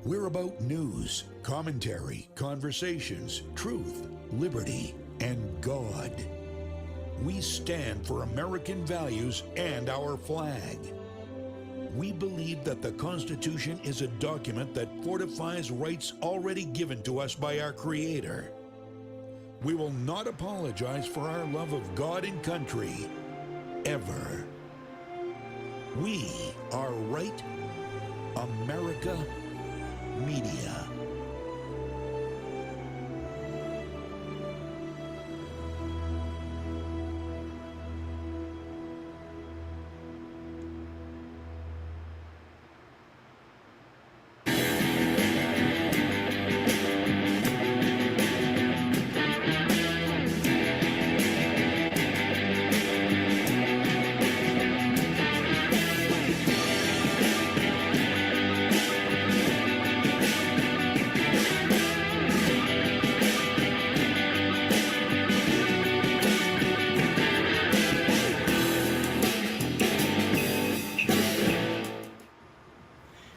We're about news, commentary, conversations, truth, liberty, and God. We stand for American values and our flag. We believe that the Constitution is a document that fortifies rights already given to us by our Creator. We will not apologize for our love of God and country, ever. We are Right America Media.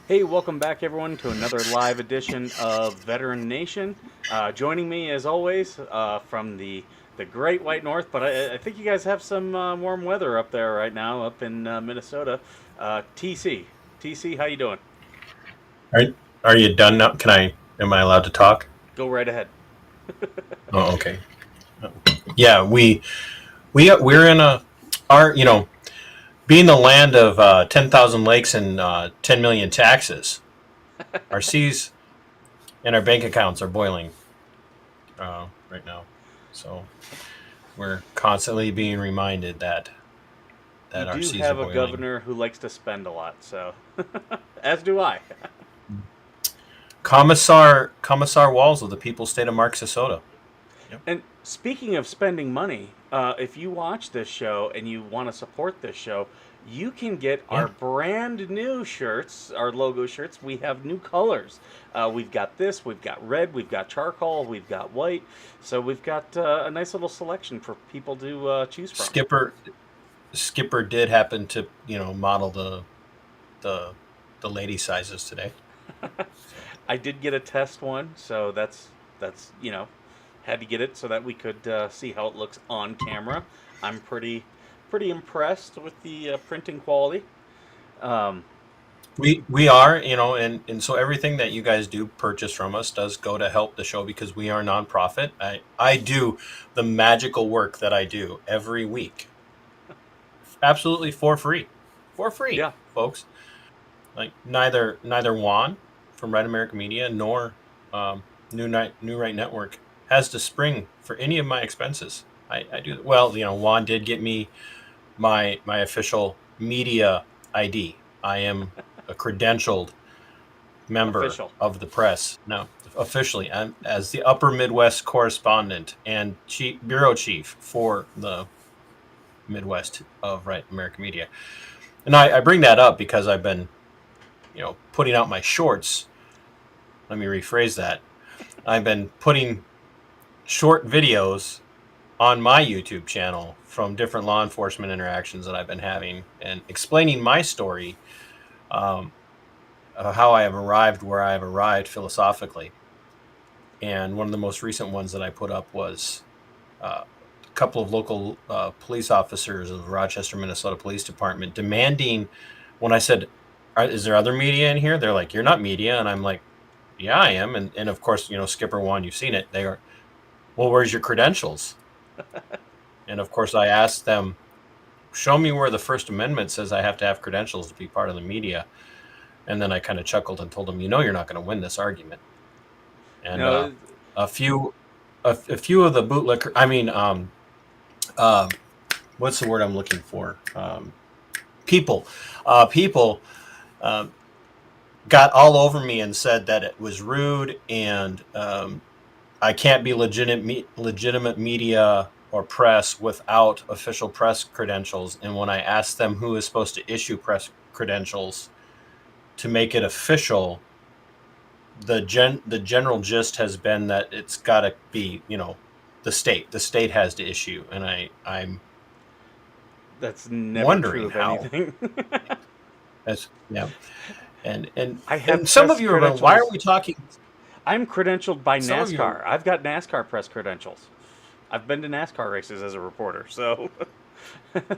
Hey, welcome back everyone to another live edition of Veteran Nation. Joining me as always from the Great White North, but I think you guys have some warm weather up there right now, up in Minnesota. TC, how you doing? Are you done now? Am I allowed to talk? Go right ahead. Oh, okay. Yeah, we're in being the land of 10,000 lakes and 10 million taxes. Our seas and our bank accounts are boiling right now, so we're constantly being reminded that You our do seas have are a boiling. governor who likes to spend a lot, so as do I. Commissar Walls of the People's State of Minnesota. And speaking of spending money, if you watch this show and you want to support this show, you can get our brand new shirts, our logo shirts. We have new colors. We've got this, we've got red, we've got charcoal, we've got white. So we've got a nice little selection for people to choose from. Skipper did happen to model the lady sizes today. I did get a test one, so that's had to get it so that we could see how it looks on camera. I'm pretty impressed with the printing quality. We are, and so everything that you guys do purchase from us does go to help the show because we are nonprofit. I do the magical work that I do every week, absolutely for free, Yeah. folks. Like neither Juan from Right America Media nor New Right Network has to spring for any of my expenses. I do well. Juan did get me my official media ID. I am a credentialed member of the press now, officially. I'm as the Upper Midwest correspondent and bureau chief for the Midwest of Right America Media. And I bring that up because I've been, putting out my shorts. Let me rephrase that. I've been putting short videos on my YouTube channel from different law enforcement interactions that I've been having and explaining my story, how I have arrived where I have arrived philosophically. And one of the most recent ones that I put up was a couple of local police officers of the Rochester, Minnesota Police Department demanding, when I said, is there other media in here? They're like, you're not media. And I'm like, yeah, I am. And of course, Skipper Juan, you've seen it. They are, well, where's your credentials? And of course, I asked them, show me where the First Amendment says I have to have credentials to be part of the media. And then I kind of chuckled and told them, you're not going to win this argument. And a few of the bootlicker, what's the word I'm looking for? People got all over me and said that it was rude and I can't be legitimate media or press without official press credentials. And when I asked them who is supposed to issue press credentials to make it official, the general gist has been that it's got to be, the state has to issue. And I'm that's never wondering true of how. anything. Yeah. I have and some press of you are going, why are credentials. we talking? I'm credentialed by Some of you, NASCAR. I've got NASCAR press credentials. I've been to NASCAR races as a reporter, so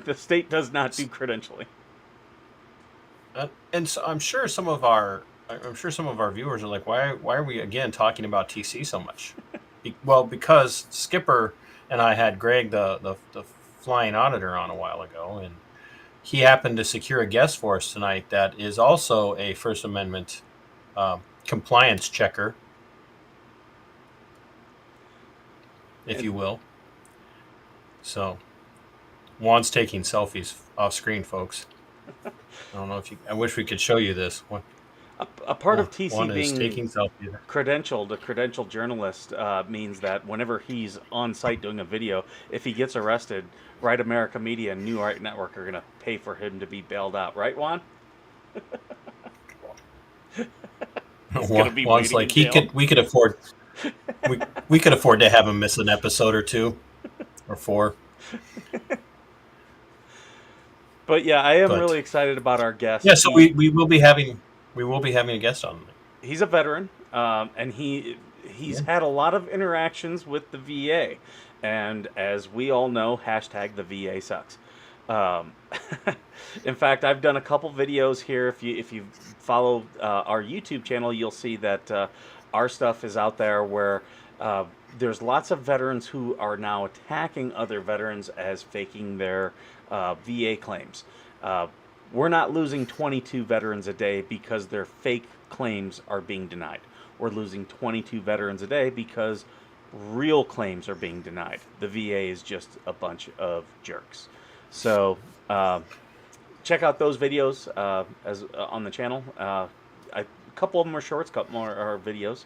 the state does not do credentialing. and so I'm sure some of our viewers are like, why are we again talking about TC so much? Well, because Skipper and I had Greg, the flying auditor, on a while ago, and he happened to secure a guest for us tonight that is also a First Amendment compliance checker, if And you will. So Juan's taking selfies off screen, folks. I don't know if you. I wish we could show you this. a part of Juan TC is being taking selfies. credentialed, a credentialed journalist, means that whenever he's on site doing a video, if he gets arrested, Right America Media and New Right Network are going to pay for him to be bailed out. Right, Juan? He's going to be Juan's waiting like in jail. we could afford we could afford to have him miss an episode or two or four. But yeah, I am But really excited about our guest. yeah, so we will be having a guest on. He's a veteran, and he's Yeah. had a lot of interactions with the VA, and as we all know, hashtag the VA sucks. Um, in fact, I've done a couple videos here. If you follow our YouTube channel, you'll see that our stuff is out there where uh, there's lots of veterans who are now attacking other veterans as faking their VA claims. Uh, we're not losing 22 veterans a day because their fake claims are being denied. We're losing 22 veterans a day because real claims are being denied. The VA is just a bunch of jerks. So check out those videos as on the channel. A couple of them are shorts, a couple more are videos.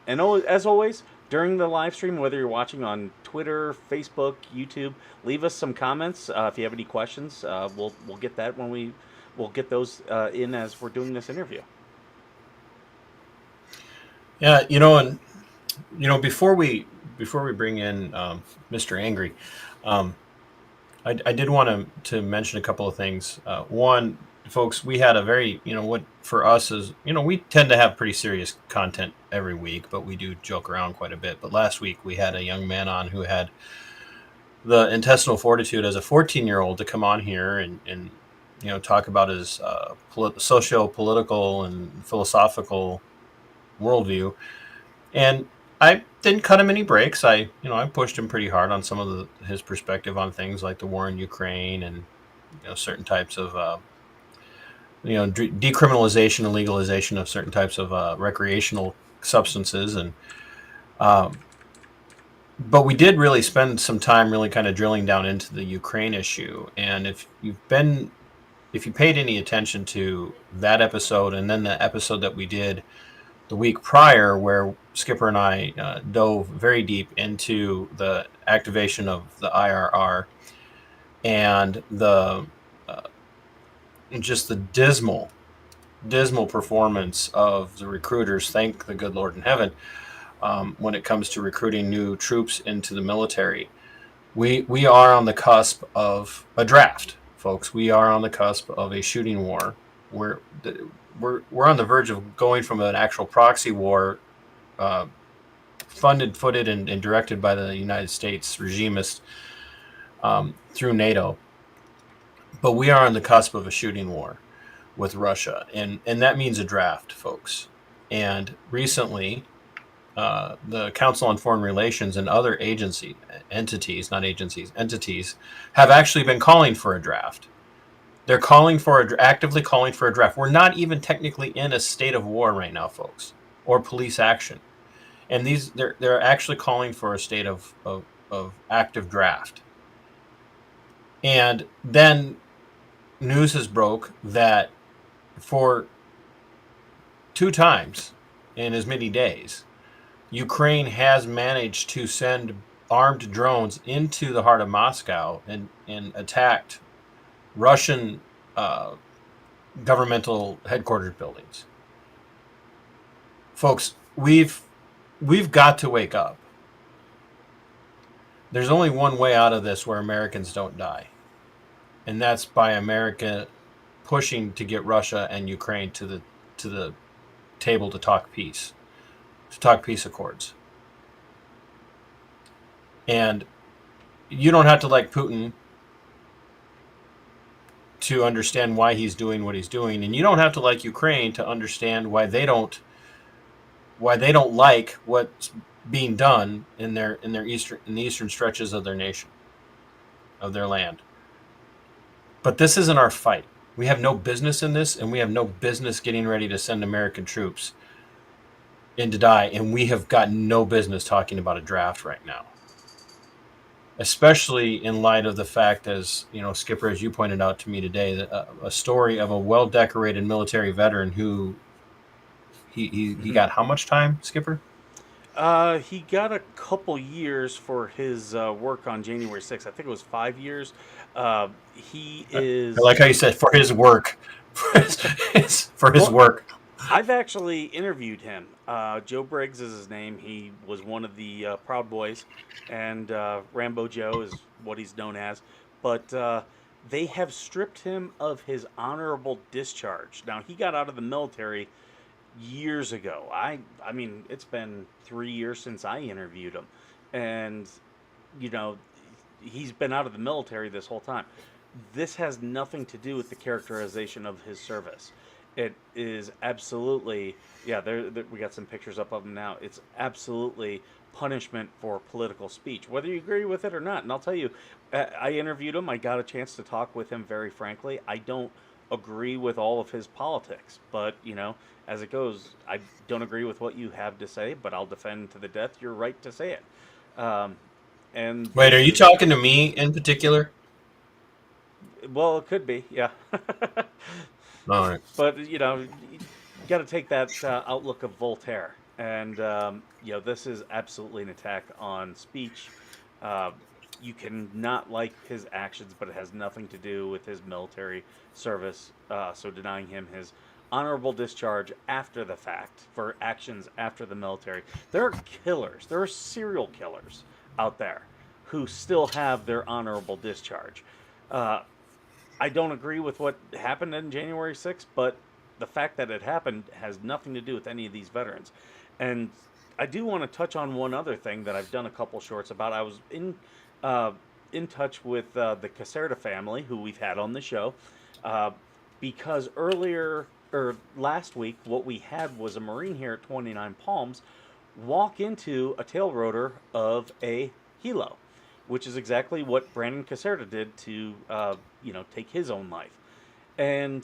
And as always, during the live stream, whether you're watching on Twitter, Facebook, YouTube, leave us some comments if you have any questions. We'll get that when we'll get those in as we're doing this interview. Yeah, and before we bring in Mr. Angry, I did want to mention a couple of things. One, folks, we had a very, what for us is, we tend to have pretty serious content every week, but we do joke around quite a bit. But last week we had a young man on who had the intestinal fortitude as a 14-year-old to come on here and talk about his socio-political and philosophical worldview. And I didn't cut him any breaks. I pushed him pretty hard on some of his perspective on things like the war in Ukraine and certain types of decriminalization and legalization of certain types of recreational substances. And but we did really spend some time really kind of drilling down into the Ukraine issue. And if you paid any attention to that episode and then the episode that we did the week prior, where Skipper and I dove very deep into the activation of the IRR and the just the dismal performance of the recruiters, thank the good Lord in heaven, when it comes to recruiting new troops into the military. We are on the cusp of a draft, folks. We are on the cusp of a shooting war. We're on the verge of going from an actual proxy war, funded, footed, and directed by the United States regimists through NATO. But we are on the cusp of a shooting war with Russia, and that means a draft, folks. And recently, the Council on Foreign Relations and other entities have actually been calling for a draft. They're actively calling for a draft. We're not even technically in a state of war right now, folks, or police action. And they're actually calling for a state of active draft. And then news has broke that for 2 times in as many days, Ukraine has managed to send armed drones into the heart of Moscow and attacked Russian governmental headquarters buildings. Folks, we've got to wake up. There's only one way out of this where Americans don't die, and that's by America pushing to get Russia and Ukraine to the table to talk peace accords. And you don't have to like Putin to understand why he's doing what he's doing, and you don't have to like Ukraine to understand why they don't like what's being done in the eastern stretches of their nation, of their land. But this isn't our fight. We have no business in this, and we have no business getting ready to send American troops in to die, and we have got no business talking about a draft right now. Especially in light of the fact, as you know, Skipper, as you pointed out to me today, that a story of a well-decorated military veteran who he got how much time, Skipper? He got a couple years for his work on January 6th. I think it was 5 years. He is. I like how you said for his work, for his work. I've actually interviewed him. Joe Briggs is his name. He was one of the Proud Boys, and Rambo Joe is what he's known as. But they have stripped him of his honorable discharge. Now, he got out of the military years ago. I mean, it's been 3 years since I interviewed him. And, you know, he's been out of the military this whole time. This has nothing to do with the characterization of his service. It is absolutely, yeah, we got some pictures up of him now. It's absolutely punishment for political speech, whether you agree with it or not. And I'll tell you, I interviewed him. I got a chance to talk with him very frankly. I don't agree with all of his politics, but, you know, as it goes, I don't agree with what you have to say, but I'll defend to the death your right to say it. And wait, are you talking to me in particular? Well, it could be, yeah. All right. But, you know, you got to take that outlook of Voltaire. And, you know, this is absolutely an attack on speech. You can not like his actions, but it has nothing to do with his military service. So denying him his honorable discharge after the fact for actions after the military. There are killers. There are serial killers out there who still have their honorable discharge. I don't agree with what happened on January 6th, but the fact that it happened has nothing to do with any of these veterans. And I do want to touch on one other thing that I've done a couple shorts about. I was in touch with the Caserta family, who we've had on the show, because last week, what we had was a Marine here at 29 Palms walk into a tail rotor of a helo, which is exactly what Brandon Caserta did to, take his own life. And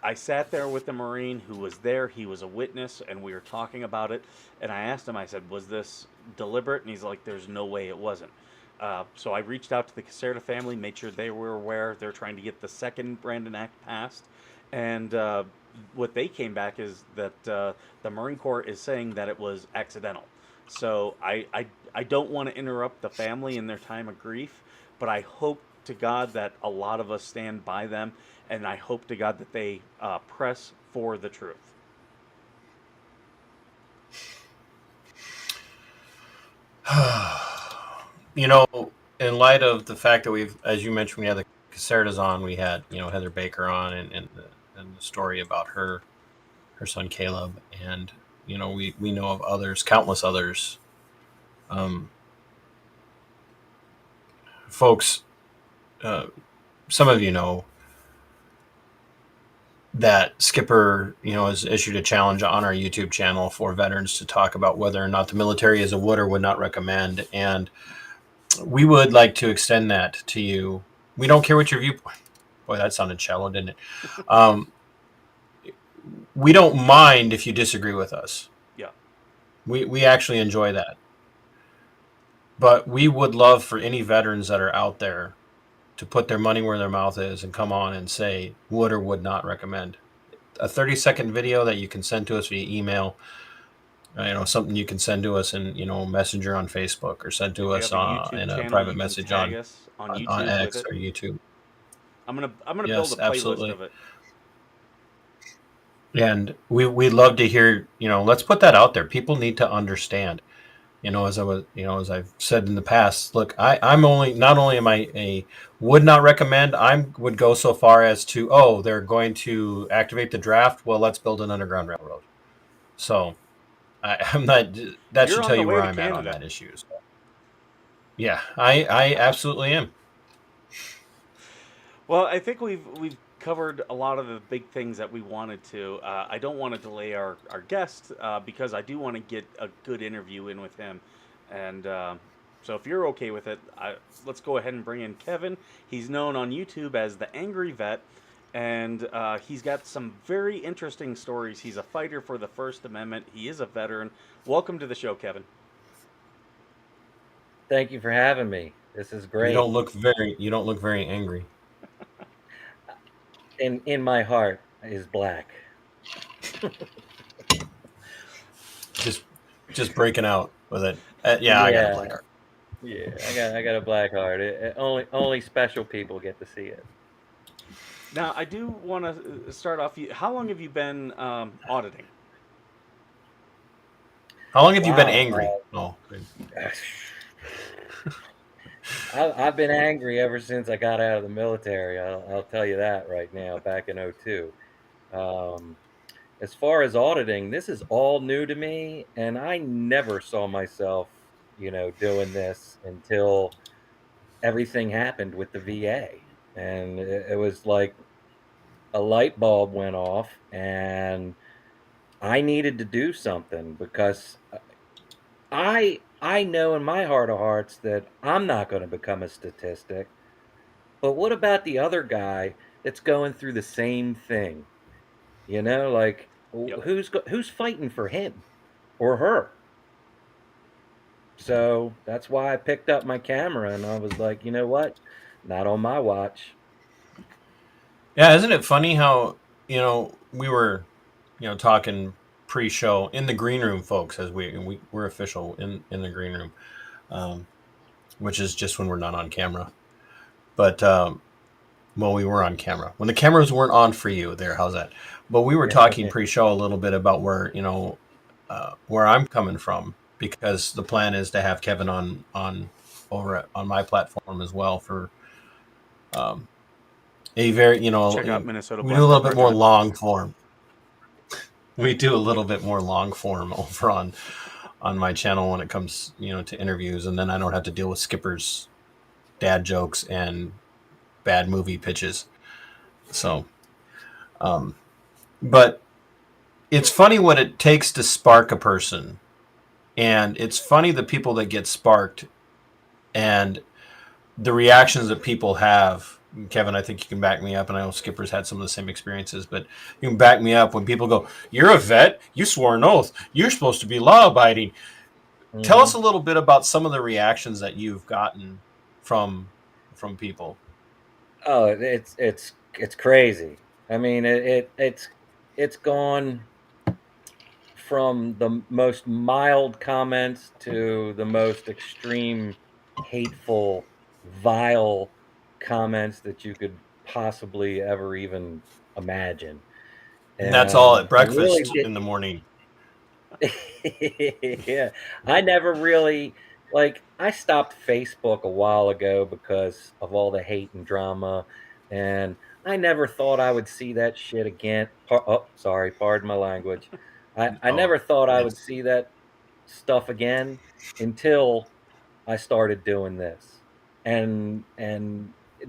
I sat there with the Marine who was there. He was a witness, and we were talking about it. And I asked him, I said, was this deliberate? And he's like, there's no way it wasn't. So I reached out to the Caserta family, made sure they were aware. They're trying to get the second Brandon Act passed. And what they came back is that the Marine Corps is saying that it was accidental. So I don't want to interrupt the family in their time of grief, but I hope to God that a lot of us stand by them, and I hope to God that they press for the truth. You know, in light of the fact that we've, as you mentioned, we had the Casertas on, we had, Heather Baker on, and the story about her son Caleb, and we know of others, countless others. Folks, some of you know that Skipper, has issued a challenge on our YouTube channel for veterans to talk about whether or not the military is a would or would not recommend. And we would like to extend that to you. We don't care what your viewpoint. Boy, that sounded shallow, didn't it? We don't mind if you disagree with us. Yeah. We actually enjoy that. But we would love for any veterans that are out there to put their money where their mouth is and come on and say would or would not recommend. A 30-second video that you can send to us via email, something you can send to us in, Messenger on Facebook, or send to us in a private message on X or YouTube. I'm gonna build a playlist of it. And we'd love to hear, let's put that out there. People need to understand. as I've said in the past, look, I'm only, not only am I a would not recommend, would go so far as to, oh, they're going to activate the draft. Well, let's build an underground railroad. So I'm not, that You're should on tell the you way where to I'm at on Canada. that issue. So, yeah, I absolutely am. Well, I think we've covered a lot of the big things that we wanted to. I don't want to delay our guest because I do want to get a good interview in with him, and so if you're okay with it, let's go ahead and bring in Kevin. He's known on YouTube as the Angry Vet, and he's got some very interesting stories. He's a fighter for the First Amendment. He is a veteran. Welcome to the show, Kevin. Thank you for having me. This is You great. don't look very angry. In my heart is black. Just breaking out with it. Yeah, I got a black heart. Yeah, I got a black heart. Only special people get to see it. Now, I do want to start off. How long have you been auditing? How long have you been Wow. angry? Oh, good. I've been angry ever since I got out of the military. I'll tell you that right now, back in 2002. As far as auditing, this is all new to me, and I never saw myself, doing this until everything happened with the VA. And it was like a light bulb went off, and I needed to do something because I know in my heart of hearts that I'm not going to become a statistic. But what about the other guy that's going through the same thing? Like Yep. who's fighting for him or her? So that's why I picked up my camera and I was like, you know what? Not on my watch. Yeah, isn't it funny how, we were, talking pre-show in the green room, folks, as we're official in the green room, which is just when we're not on camera. But, well, we were on camera. When the cameras weren't on for you there, how's that? But we were talking pre-show a little bit about where I'm coming from, because the plan is to have Kevin on my platform as well for, a very, Check out Minnesota. we do a little bit more long form. We do a little bit more long form over on my channel when it comes, to interviews, and then I don't have to deal with Skipper's dad jokes and bad movie pitches. So, but it's funny what it takes to spark a person, and it's funny the people that get sparked and the reactions that people have. Kevin, I think you can back me up, and I know Skipper's had some of the same experiences, but you can back me up when people go, "You're a vet, you swore an oath, you're supposed to be law-abiding." Mm-hmm. Tell us a little bit about some of the reactions that you've gotten from people. Oh, it's crazy. I mean, it's gone from the most mild comments to the most extreme, hateful, vile comments that you could possibly ever even imagine. And that's all at breakfast in the morning. Yeah, I never really, I stopped Facebook a while ago because of all the hate and drama, and I never thought I would see that shit again. Oh, sorry, pardon my language. I never thought I would see that stuff again until I started doing this. And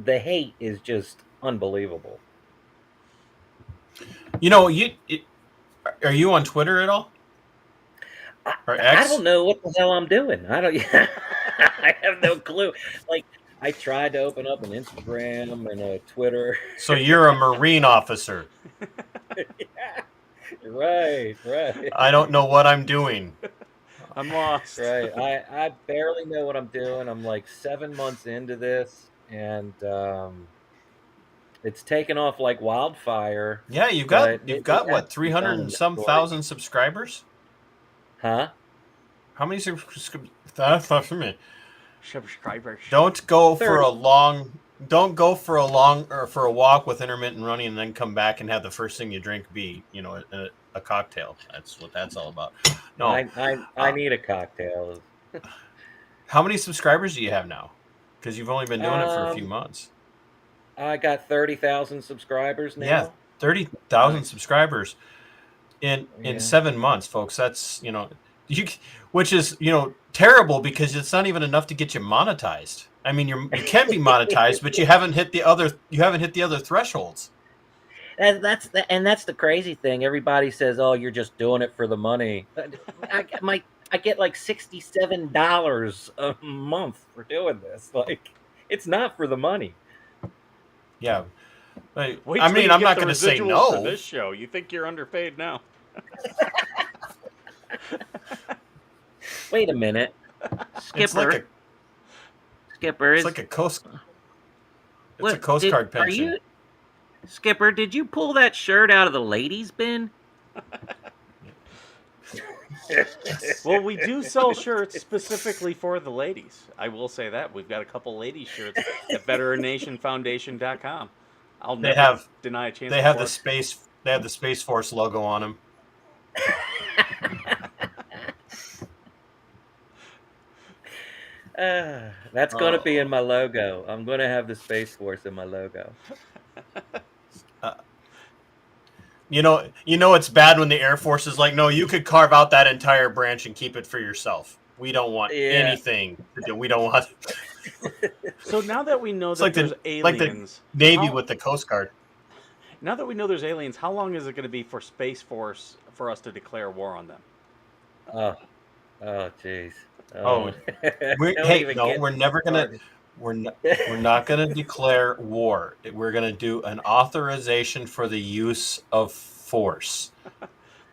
the hate is just unbelievable. Are you on Twitter at all? I don't know what the hell I'm doing. I have no clue. I tried to open up an Instagram and a Twitter. So you're a Marine officer. Yeah. Right. I don't know what I'm doing. I'm lost. Right. I barely know what I'm doing. I'm like 7 months into this, and it's taken off like wildfire. Yeah, you've got what, 300 and some thousand subscribers? Huh? How many subscribers? Don't go for a walk with intermittent running and then come back and have the first thing you drink be, a cocktail. That's what that's all about. No, I need a cocktail. How many subscribers do you have now? Because you've only been doing it for a few Um, months. I got 30,000 subscribers Yeah, now. 30,000 Nice. subscribers in Yeah. 7 months, folks. That's you, which is terrible because it's not even enough to get you monetized. I mean, you can be monetized, but you haven't hit the other thresholds. And that's the crazy thing. Everybody says, "Oh, you're just doing it for the money." I get like $67 a month for doing this. Like, it's not for the money. Yeah, Wait I till mean, you I'm get not the going to say residuals for no. this show. You think you're underpaid now? Wait a minute, It's like a Skipper it's is like a coast it's a what Coast did Guard are pension. you Skipper? Did you pull that shirt out of the ladies' bin? Well, we do sell shirts specifically for the ladies. I will say that. We've got a couple ladies shirts at betternationfoundation.com. I'll They never have deny a chance they to have the plug. Space Force logo on them. That's gonna be in Oh. my logo. I'm gonna have the Space Force in my logo. Uh, it's bad when the Air Force is like, no, you could carve out that entire branch and keep it for yourself. We don't want Yeah. anything to do. We don't want. So now that we know It's that like there's the aliens, Navy how with the Coast Guard. now that we know there's aliens, how long is it going to be for Space Force for us to declare war on them? Oh, oh, jeez. Oh, Oh, don't hey, even no, get we're never gonna. started. We're not gonna declare war. We're gonna do an authorization for the use of force.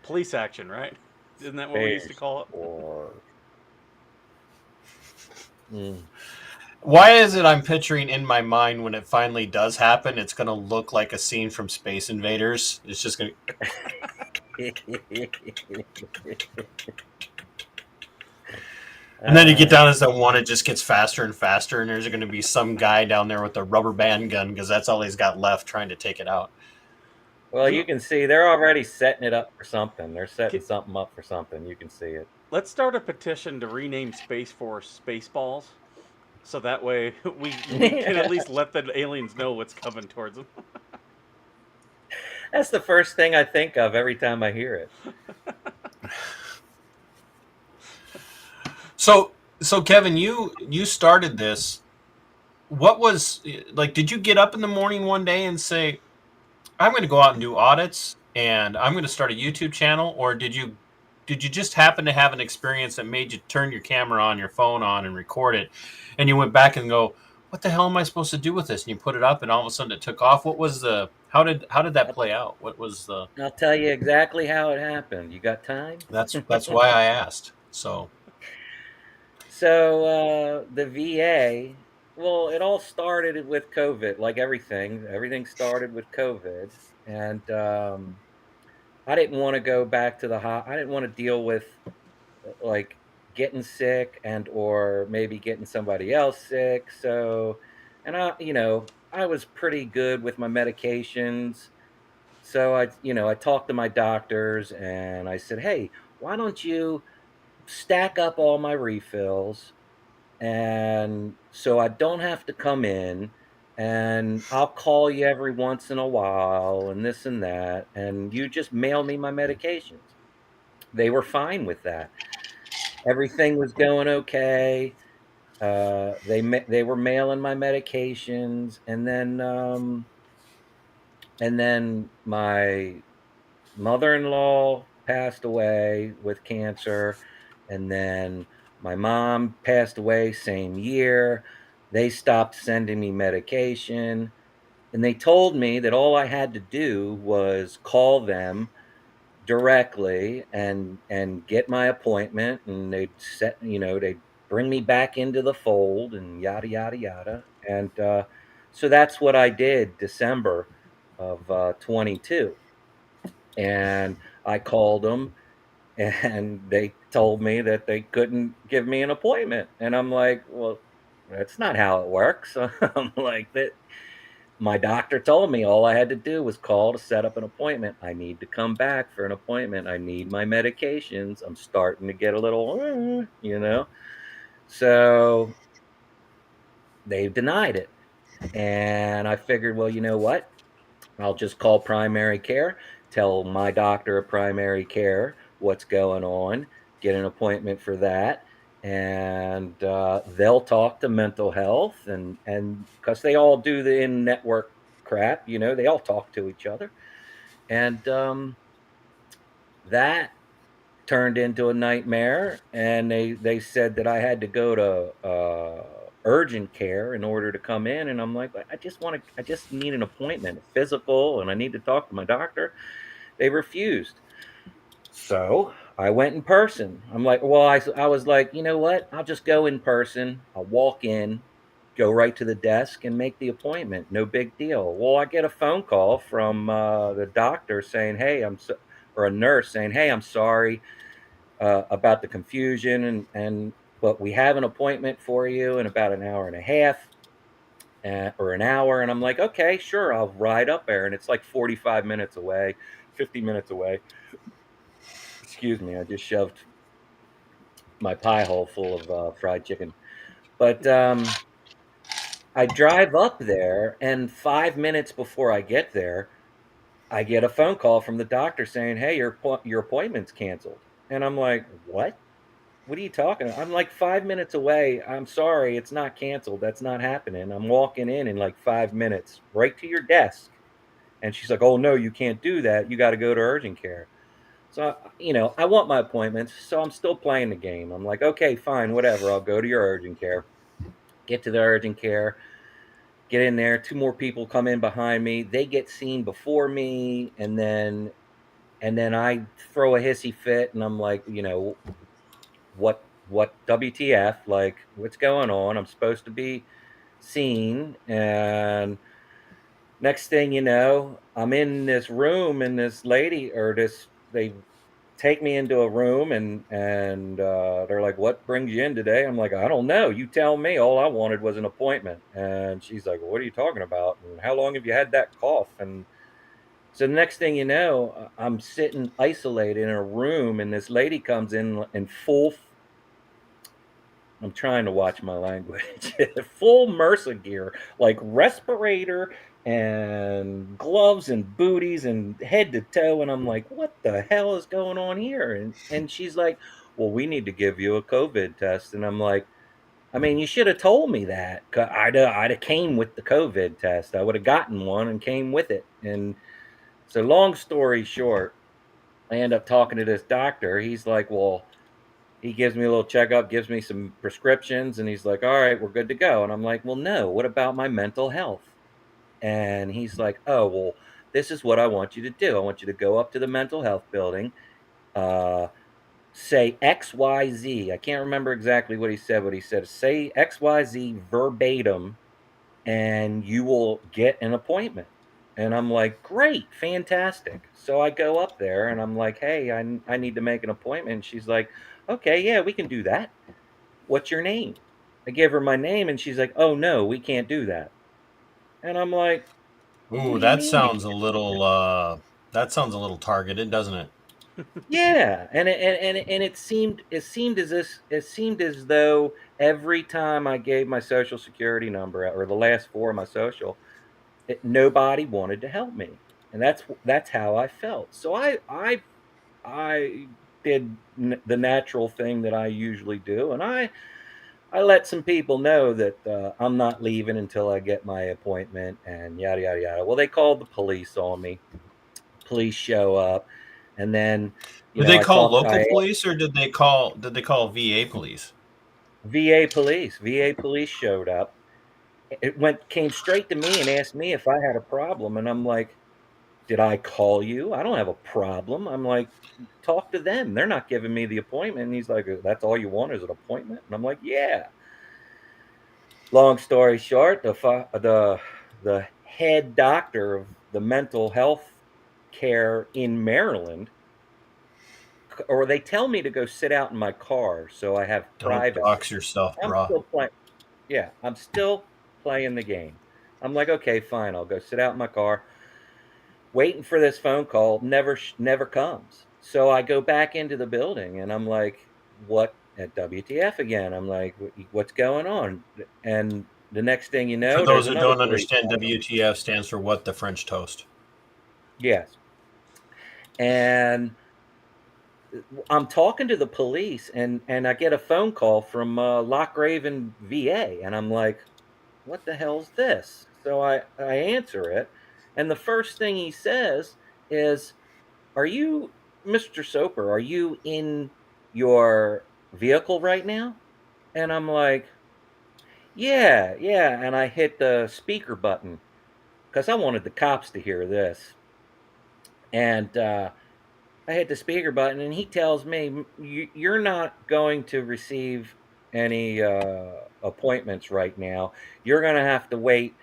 Police action, right? Isn't that what we used to Space call it? Force. Mm. Why is it I'm picturing in my mind when it finally does happen, it's going to look like a scene from Space Invaders? It's just going to. And then you get down as the one, it just gets faster and faster, and there's going to be some guy down there with a rubber band gun because that's all he's got left trying to take it out. Well, you can see they're already setting it up for something. They're setting K- something up for something. You can see it. Let's start a petition to rename Space Force Spaceballs, so that way we can at least let the aliens know what's coming towards them. That's the first thing I think of every time I hear it. So Kevin, you started this. What was like? Did you get up in the morning one day and say, I'm going to go out and do audits and I'm going to start a YouTube channel? Or did you just happen to have an experience that made you turn your camera on, your phone on, and record it, and you went back and go, what the hell am I supposed to do with this? And you put it up and all of a sudden it took off. What was the how did that I'll, play out? What was the I'll tell you exactly how it happened. You got time? That's why I asked. So So the VA, well, it all started with COVID, like everything. Everything started with COVID, and I didn't want to go back to I didn't want to deal with like getting sick and or maybe getting somebody else sick. So, and I was pretty good with my medications. So I talked to my doctors and I said, hey, why don't you stack up all my refills and so I don't have to come in and I'll call you every once in a while and this and that and you just mail me my medications. They were fine with that. Everything was going okay. They were mailing my medications and then my mother-in-law passed away with cancer, and then my mom passed away same year. They stopped sending me medication, and they told me that all I had to do was call them directly and get my appointment, and they'd bring me back into the fold and yada yada yada. And so that's what I did December of 22. And I called them and they told me that they couldn't give me an appointment. And I'm like, well, that's not how it works. I'm like, that my doctor told me all I had to do was call to set up an appointment. I need to come back for an appointment. I need my medications. I'm starting to get a little, you know. So they denied it. And I figured, well, you know what? I'll just call primary care, tell my doctor of primary care what's going on, get an appointment for that, and they'll talk to mental health, and because they all do the in network crap, they all talk to each other, and that turned into a nightmare. And they said that I had to go to urgent care in order to come in, and I'm like, I just need an appointment, a physical, and I need to talk to my doctor. They refused. So I went in person. I'm like, well, I was like, you know what? I'll just go in person. I'll walk in, go right to the desk, and make the appointment. No big deal. Well, I get a phone call from the doctor saying, hey, or a nurse saying, hey, I'm sorry about the confusion, but we have an appointment for you in about an hour and a half. Or an hour. And I'm like, okay, sure, I'll ride up there. And it's like 45 minutes away, 50 minutes away. Excuse me, I just shoved my pie hole full of fried chicken. But I drive up there, and 5 minutes before I get there, I get a phone call from the doctor saying, hey, your appointment's canceled. And I'm like, what? What are you talking about? I'm like 5 minutes away. I'm sorry, it's not canceled. That's not happening. I'm walking in like 5 minutes, right to your desk. And she's like, oh, no, you can't do that. You got to go to urgent care. So, I want my appointments. So I'm still playing the game. I'm like, okay, fine, whatever. I'll go to your urgent care, get to the urgent care, get in there. Two more people come in behind me. They get seen before me. And then I throw a hissy fit, and I'm like, what WTF? Like, what's going on? I'm supposed to be seen. And next thing you know, I'm in this room, and they take me into a room, and they're like, what brings you in today? I'm like, I don't know, you tell me. All I wanted was an appointment. And she's like, well, what are you talking about, and how long have you had that cough? And so the next thing you know, I'm sitting isolated in a room, and this lady comes in full, I'm trying to watch my language, full MRSA gear, like respirator and gloves and booties and head to toe. And I'm like, what the hell is going on here? And she's like, well, we need to give you a COVID test. And I'm like, I mean, you should have told me that. I'd have came with the COVID test. I would have gotten one and came with it. And so long story short, I end up talking to this doctor. He's like, well, he gives me a little checkup, gives me some prescriptions, and he's like, all right, we're good to go. And I'm like, well, no, what about my mental health? And he's like, oh, well, this is what I want you to do. I want you to go up to the mental health building, uh, say XYZ. I can't remember exactly what he said, but he said, say XYZ verbatim, and you will get an appointment. And I'm like, great, fantastic. So I go up there, and I'm like, hey, I need to make an appointment. And she's like, okay, yeah, we can do that. What's your name? I give her my name, and she's like, oh, no, we can't do that. And I'm like, what Ooh, do you mean you can't? that sounds a little targeted, doesn't it? Yeah. And it seemed as though every time I gave my social security number or the last four of my social, nobody wanted to help me. And that's how I felt. So I did the natural thing that I usually do, and I let some people know that I'm not leaving until I get my appointment, and yada yada yada. Well, they called the police on me. Police show up, and then Did they I call talked. local police or did they call VA police? VA police showed up. It came straight to me and asked me if I had a problem, and I'm like, did I call you? I don't have a problem. I'm like, talk to them. They're not giving me the appointment. And he's like, that's all you want is an appointment? And I'm like, yeah. Long story short, the head doctor of the mental health care in Maryland, or they tell me to go sit out in my car so I have Don't privacy. dox yourself, I'm bruh. still playing. Yeah, I'm still playing the game. I'm like, okay, fine. I'll go sit out in my car, waiting for this phone call. Never comes. So I go back into the building, and I'm like, what? at WTF again. I'm like, what's going on? And the next thing you For know, there's those who another don't police understand, officer. WTF stands for What the French Toast. Yes. And I'm talking to the police, and I get a phone call from Lochraven, VA, and I'm like, "What the hell's this?" So I answer it, and the first thing he says is, "Are you Mr. Soper? Are you in your vehicle right now?" And I'm like, "Yeah, yeah." And I hit the speaker button because I wanted the cops to hear this, and I hit the speaker button, and he tells me, You're not going to receive any appointments right now. You're going to have to wait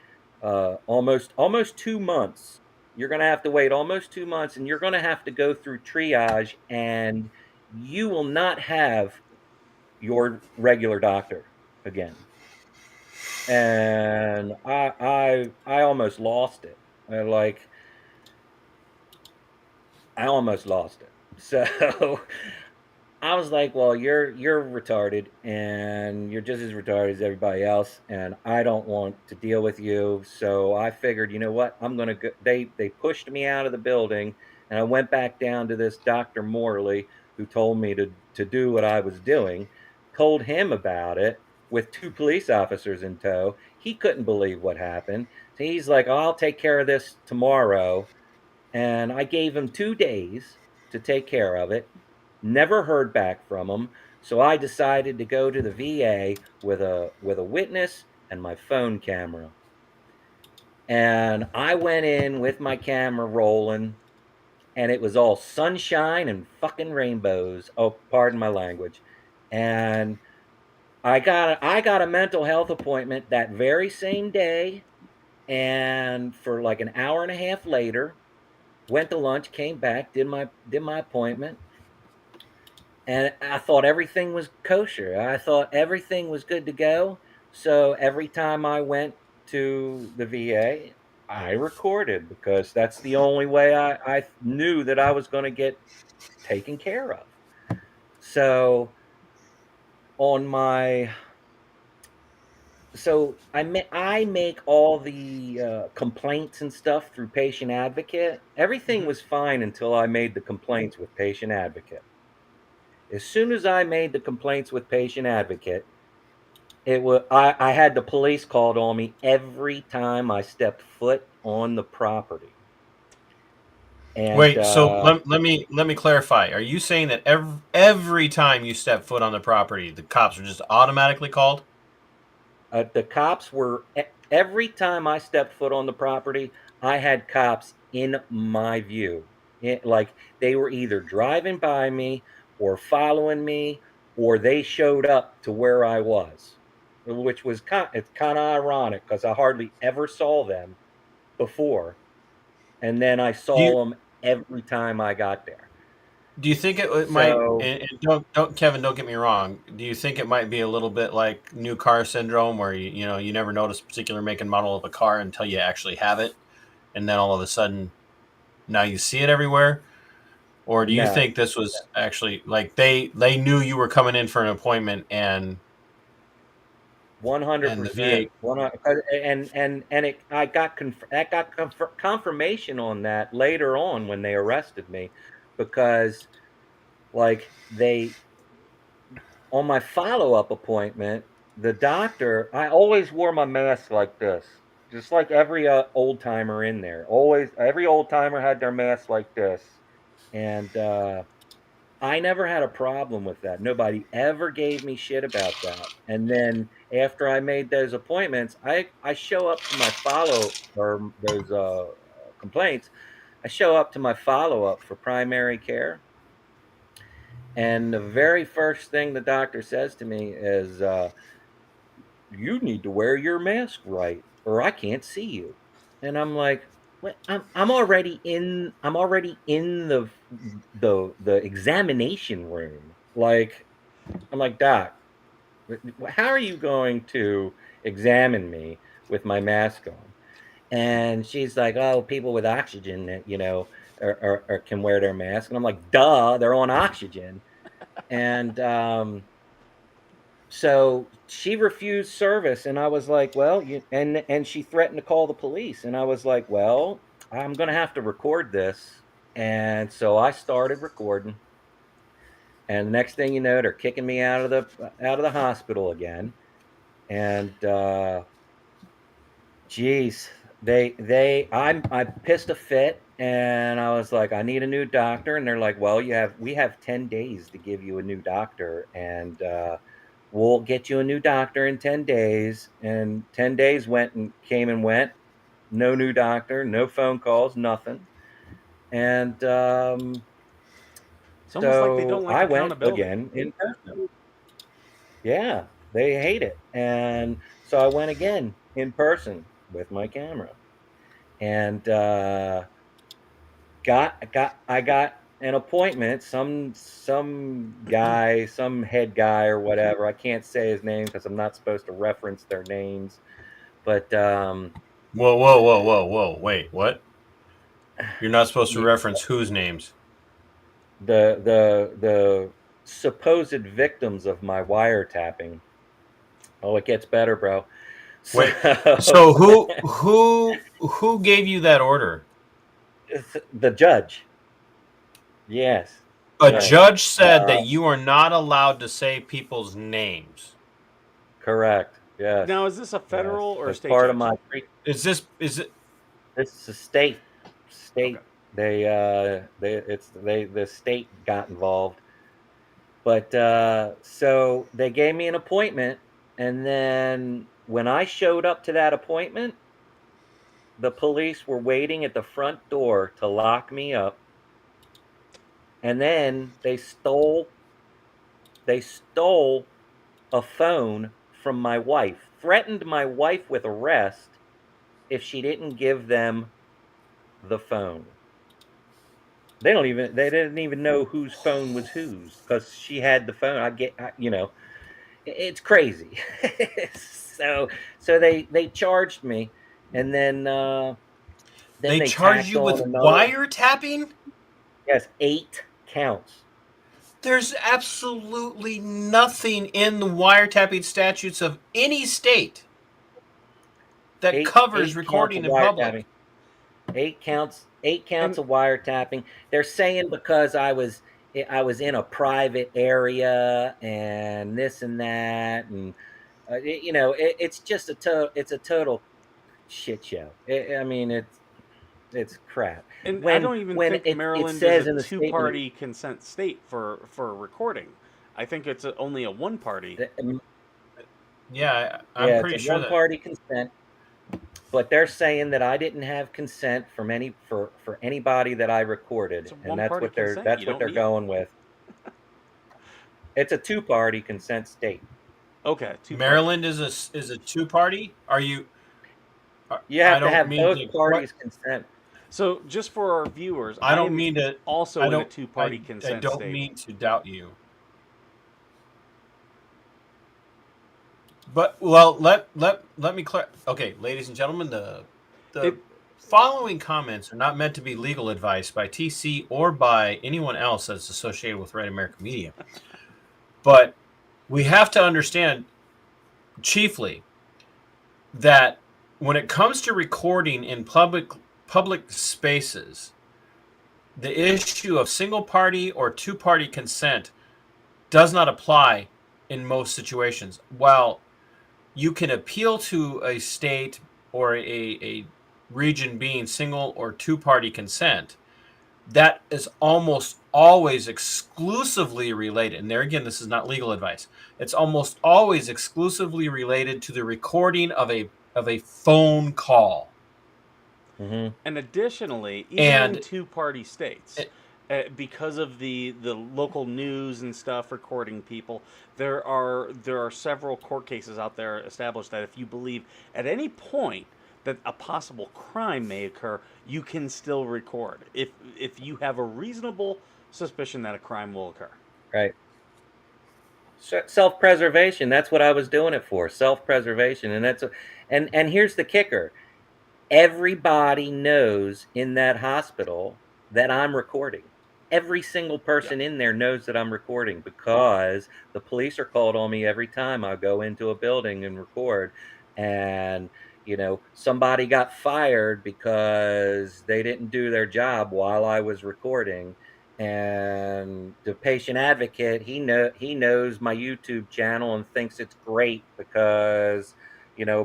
almost 2 months. You're going to have to wait almost 2 months, and you're going to have to go through triage, and you will not have your regular doctor again." And I almost lost it. I almost lost it. So I was like, "Well, you're retarded, and you're just as retarded as everybody else, and I don't want to deal with you." So I figured, you know what? I'm gonna go. They pushed me out of the building, and I went back down to this Dr. Morley, who told me to do what I was doing. Told him about it with two police officers in tow. He couldn't believe what happened. So he's like, "Oh, I'll take care of this tomorrow." And I gave him 2 days to take care of it. Never heard back from him. So I decided to go to the VA with a witness and my phone camera. And I went in with my camera rolling, and it was all sunshine and fucking rainbows. Oh, pardon my language. And I got a mental health appointment that very same day, and for like an hour and a half later, went to lunch, came back, did my appointment, and I thought everything was kosher. I thought everything was good to go. So every time I went to the VA, I recorded because that's the only way I knew that I was going to get taken care of. So on my I make all the complaints and stuff through Patient Advocate. Everything Mhm. was fine until I made the complaints with Patient Advocate. As soon as I made the complaints with Patient Advocate, I had the police called on me every time I stepped foot on the property. And Wait, so let me clarify. Are you saying that every time you step foot on the property, the cops are just automatically called? the cops were every time I stepped foot on the property, I had cops in my view. Like they were either driving by me or following me, or they showed up to where I was, which was it's kind of ironic because I hardly ever saw them before, and then I Do you saw them every time I got there. do you think it might? So And don't Kevin, don't get me wrong. Do you think it might be a little bit like new car syndrome, where you never notice a particular make and model of a car until you actually have it, and then all of a sudden now you see it everywhere? Or do you no, think this was actually like they knew you were coming in for an appointment, and the 100%. VA? And I got confirmation on that later on when they arrested me, because like they on my follow-up appointment, the doctor, I always wore my mask like this, just like every old timer in there. Always, every old timer had their mask like this, and I never had a problem with that. Nobody ever gave me shit about that. And then after I made those appointments, I show up to my follow or those complaints. I show up to my follow up for primary care, and the very first thing the doctor says to me is, "You need to wear your mask right, or I can't see you." And I'm like, "What? I'm already in the examination room." Like, I'm like, "Doc, how are you going to examine me with my mask on?" And she's like, "Oh, people with oxygen, can wear their mask." And I'm like, "Duh, they're on oxygen." And so she refused service, and I was like, well, and she threatened to call the police, and I was like, well, I'm gonna have to record this. And so I started recording, and the next thing you know, they're kicking me out of the hospital again. And geez, I pissed a fit, and I was like, I need a new doctor, and they're like, well, we have 10 days to give you a new doctor, and we'll get you a new doctor in 10 days. And 10 days came and went. No new doctor, no phone calls, nothing. And It's almost like they don't so like I went accountability. again in person. Yeah, they hate it. And so I went again in person with my camera, and I got an appointment. Some guy, some head guy or whatever. I can't say his name because I'm not supposed to reference their names. But Whoa, whoa, whoa, whoa, whoa! Wait, what? You're not supposed to yeah, reference whose names? the supposed victims of my wiretapping. Oh, it gets better, bro. Wait. So So who gave you that order? the judge. Yes, A yes, judge said uh, that you are not allowed to say people's names. correct. Yes, Now, is this a yes. federal or a As state part of judge? my Is it this is a state. Okay. The state got involved. But so they gave me an appointment, and then when I showed up to that appointment, the police were waiting at the front door to lock me up. And then they stole a phone from my wife, threatened my wife with arrest if she didn't give them the phone. They didn't even know whose phone was whose because she had the phone. It's crazy. so they charged me, and then they they charge tacked you on with another, wiretapping? yes, 8 counts. There's absolutely nothing in the wiretapping statutes of any state that covers Eight counts of recording in public. wiretapping. 8 counts And of wiretapping. They're saying because I was in a private area and this and that, and it's just it's a total shit show. I mean, it's crap. and I When don't even when think it Maryland is a says in the statement, two-party consent state for recording. I think it's only a one-party. Yeah, I'm yeah, it's pretty a sure one that. party consent. But they're saying that I didn't have consent from for anybody that I It's recorded, a and one-party consent. You that's what don't they're need it. going with. It's a two-party consent state. Okay, two-party. Maryland is a two party. You I have to don't have mean both to parties consent. So, just for our viewers, I I don't am mean to also in a two-party I consent don't state. mean to doubt you. But well, let me clear. Okay, ladies and gentlemen, the It following comments are not meant to be legal advice by TC or by anyone else that's associated with Right American Media. But we have to understand chiefly that when it comes to recording in public spaces, the issue of single party or two party consent does not apply in most situations. While you can appeal to a state or a region being single or two party consent, that is almost always exclusively related. And there again, this is not legal advice. It's almost always exclusively related to the recording of a phone call. Hmm. And additionally, even in And two-party states, because of the local news and stuff recording people, there are several court cases out there established that if you believe at any point that a possible crime may occur, you can still record if you have a reasonable suspicion that a crime will occur. Right. Self-preservation. That's what I was doing it for. Self-preservation, and here's the kicker. Everybody knows in that hospital that I'm recording. every single person in there knows that I'm recording, because the police are called on me every time I go into a building and record. And somebody got fired because they didn't do their job while I was recording. And the patient advocate, he knows my YouTube channel and thinks it's great because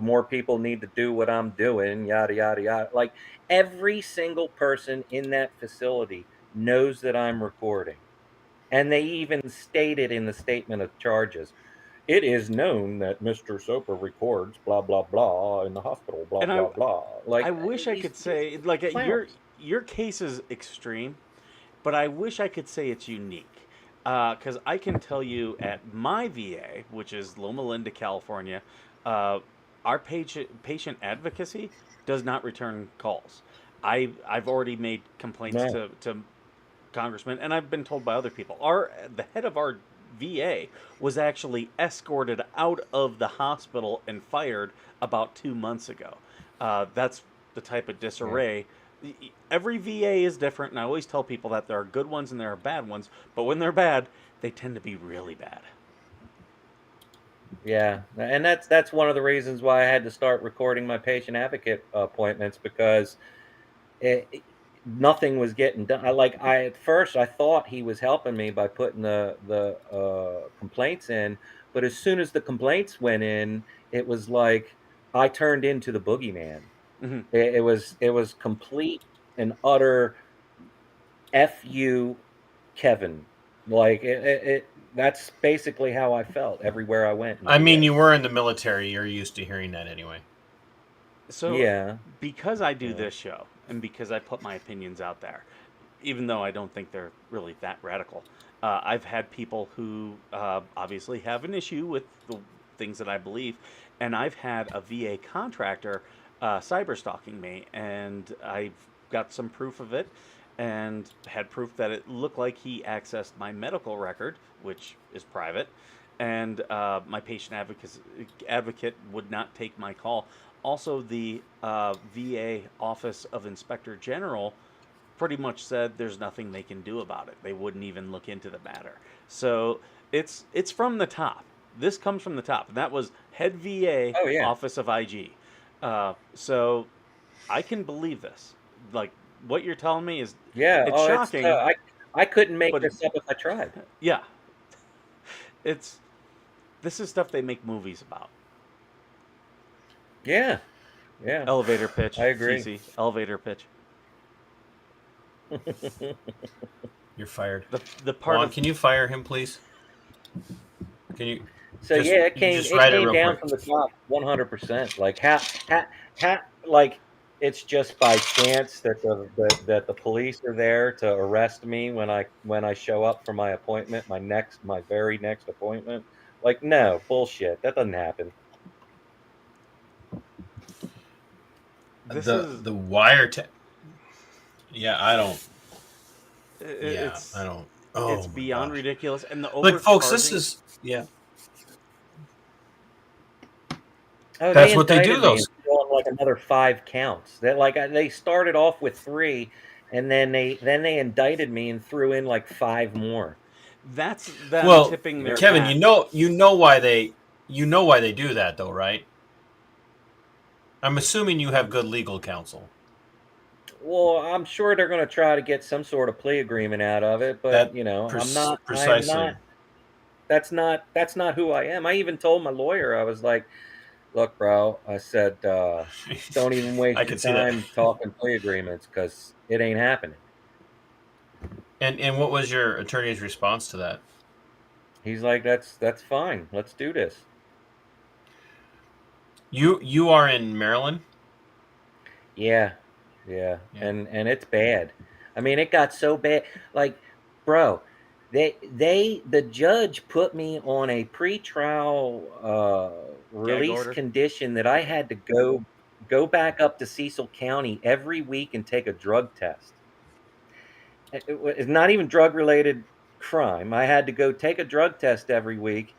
more people need to do what I'm doing, yada yada yada. Like, every single person in that facility knows that I'm recording. And they even stated in the statement of charges, it is known that Mr. Soper records blah blah blah in the hospital, blah And blah blah. I Like, wish I could these say, like, clowns. your case is extreme, but I wish I could say it's unique. Because I can tell you at my VA, which is Loma Linda, California, uh, our patient advocacy does not return calls. I've already made complaints No. to congressmen, and I've been told by other people. The head of our VA was actually escorted out of the hospital and fired about 2 months ago. That's the type of Yeah. disarray. Every VA is different, and I always tell people that there are good ones and there are bad ones. But when they're bad, they tend to be really bad. Yeah, and that's one of the reasons why I had to start recording my patient advocate appointments, because nothing was getting done. At first I thought he was helping me by putting the complaints in, but as soon as the complaints went in, it was like I turned into the boogeyman. Hmm. It was complete and utter F you, Kevin. Like, that's basically how I felt everywhere I went in I mean, VA. you were in the military. You're used to hearing that anyway. So, Yeah, because I do yeah. this show and because I put my opinions out there, even though I don't think they're really that radical, I've had people who obviously have an issue with the things that I believe, and I've had a VA contractor cyber stalking me, and I've got some proof of it, and had proof that it looked like he accessed my medical record, which is private, and my advocate would not take my call. Also, the VA Office of Inspector General pretty much said there's nothing they can do about it. They wouldn't even look into the matter. So it's from the top. This comes from the top, and that was head VA Oh yeah, Office of IG. So I can believe this. Like, what you're telling me is, yeah. it's Oh, it's shocking, I couldn't make but this up if I tried. yeah, it's this is stuff they make movies about. Yeah, yeah. Elevator pitch, I agree. CC. Elevator pitch. You're fired. The part Juan, of can you fire him, please? Can you So yeah, it you can came just it write it came real down quick? from the top 100%. Like, like, it's just by chance that the police are there to arrest me when I show up for my appointment, my very next appointment. Like, no, bullshit. That doesn't happen. this is The wiretap. Yeah, I don't. Yeah, I it's don't. it's Oh my beyond gosh! ridiculous, and the Look, folks, this overcharging. is yeah. Oh, they That's what they do. indicted me and Those threw on like another 5 counts. They started off with 3, and then they indicted me and threw in like 5 more. That's them well, tipping their They're Kevin, hat. you know why they do that though, right? I'm assuming you have good legal counsel. Well, I'm sure they're going to try to get some sort of plea agreement out of it, but That I'm not. precisely. That's not who I am. I even told my lawyer, I was like, "Look, bro," I said, "don't even I waste your can see that. time talking plea agreements, because it ain't happening." And what was your attorney's response to that? He's like, "That's fine. Let's do this." You are in Maryland. Yeah, yeah, Yeah. and it's bad. I mean, it got so bad. Like, bro, the judge put me on a pretrial Gag release order. condition that I had to go back up to Cecil County every week and take a drug test. It's not even drug related crime. I had to go take a drug test every week,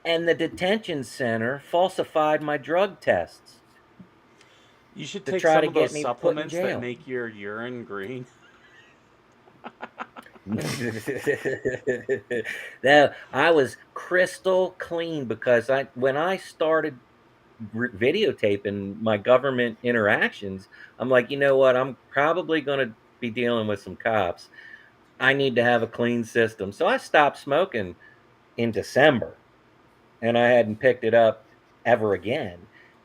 and the detention center falsified my drug tests You should to take try some to of get those me put in supplements that jail. make your urine green. That I was crystal clean because when I started videotaping my government interactions, I'm like, you know what? I'm probably going to be dealing with some cops. I need to have a clean system. So I stopped smoking in December, and I hadn't picked it up ever again.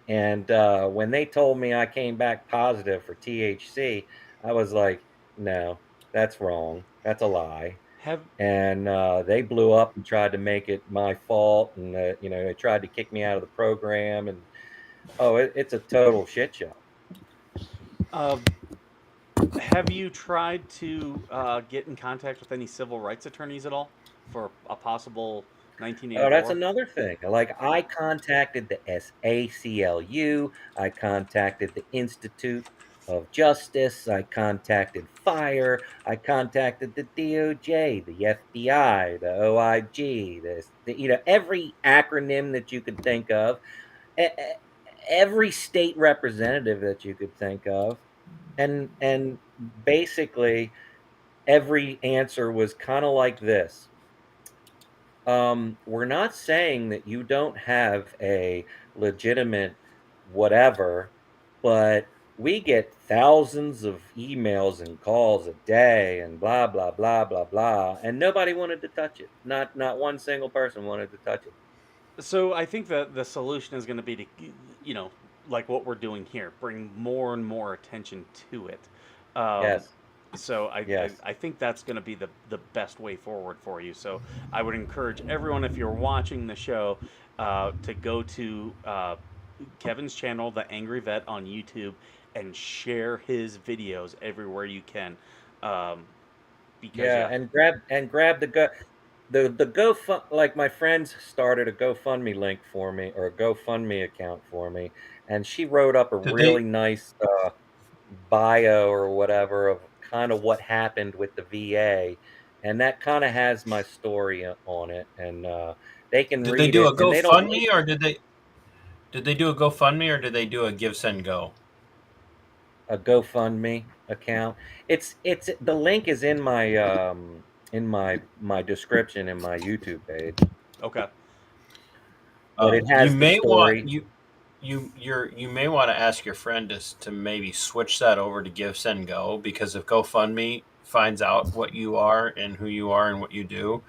And when they told me I came back positive for THC, I was like, no, that's wrong. That's a lie. Have And they blew up and tried to make it my fault, and they tried to kick me out of the program, and it's a total shit show. uh, have you tried to get in contact with any civil rights attorneys at all for a possible Oh, that's 1984? another thing. Like, I contacted the SACLU, I contacted the Institute of Justice, I contacted Fire, I contacted the DOJ, the FBI, the OIG, every acronym that you could think of, e- e- every state representative that you could think of, and basically every answer was kind of like this. We're not saying that you don't have a legitimate whatever, but we get thousands of emails and calls a day and blah blah blah blah blah, and nobody wanted to touch it. Not one single person wanted to touch it. So I think that the solution is going to be to, you know, like what we're doing here, bring more and more attention to it. Um, Yes, so yes. I think that's going to be the best way forward for you. So I would encourage everyone, if you're watching the show, to go to Kevin's channel, The Angry Vet, on YouTube, and share his videos everywhere you can. Um, because Yeah, yeah, and grab the GoFund, like my friends started a GoFundMe link for me, or a GoFundMe account for me, and she wrote up a Did they really nice bio or whatever of kind of what happened with the VA, and that kind of has my story on it, and they can did they read do it, a and they don't make GoFundMe or did they do a GoFundMe or did they do a Give Send Go? a GoFundMe account. It's the link is in my description in my YouTube page, okay. but it You has the may want story. you may want to ask your friend to maybe switch that over to Give Send Go, because if GoFundMe finds out what you are and who you are and what you do,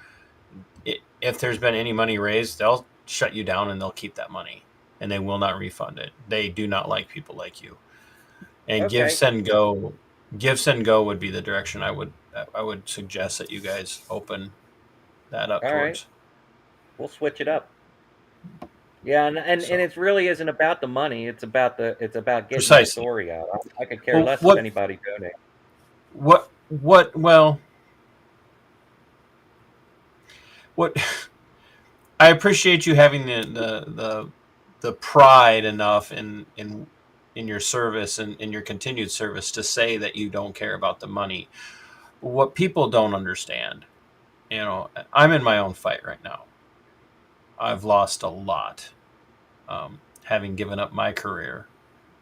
if there's been any money raised, they'll shut you down and they'll keep that money and they will not refund it. They do not like people like you. And Okay, Give Send Go would be the direction I would suggest that you guys open that up all right, towards. we'll switch it up. Yeah, and So it really isn't about the money. It's about getting the precisely. story out. I could care Well, less if anybody donates. well, what I appreciate you having the pride enough in your service and in your continued service to say that you don't care about the money. What people don't understand, I'm in my own fight right now. I've lost a lot, having given up my career.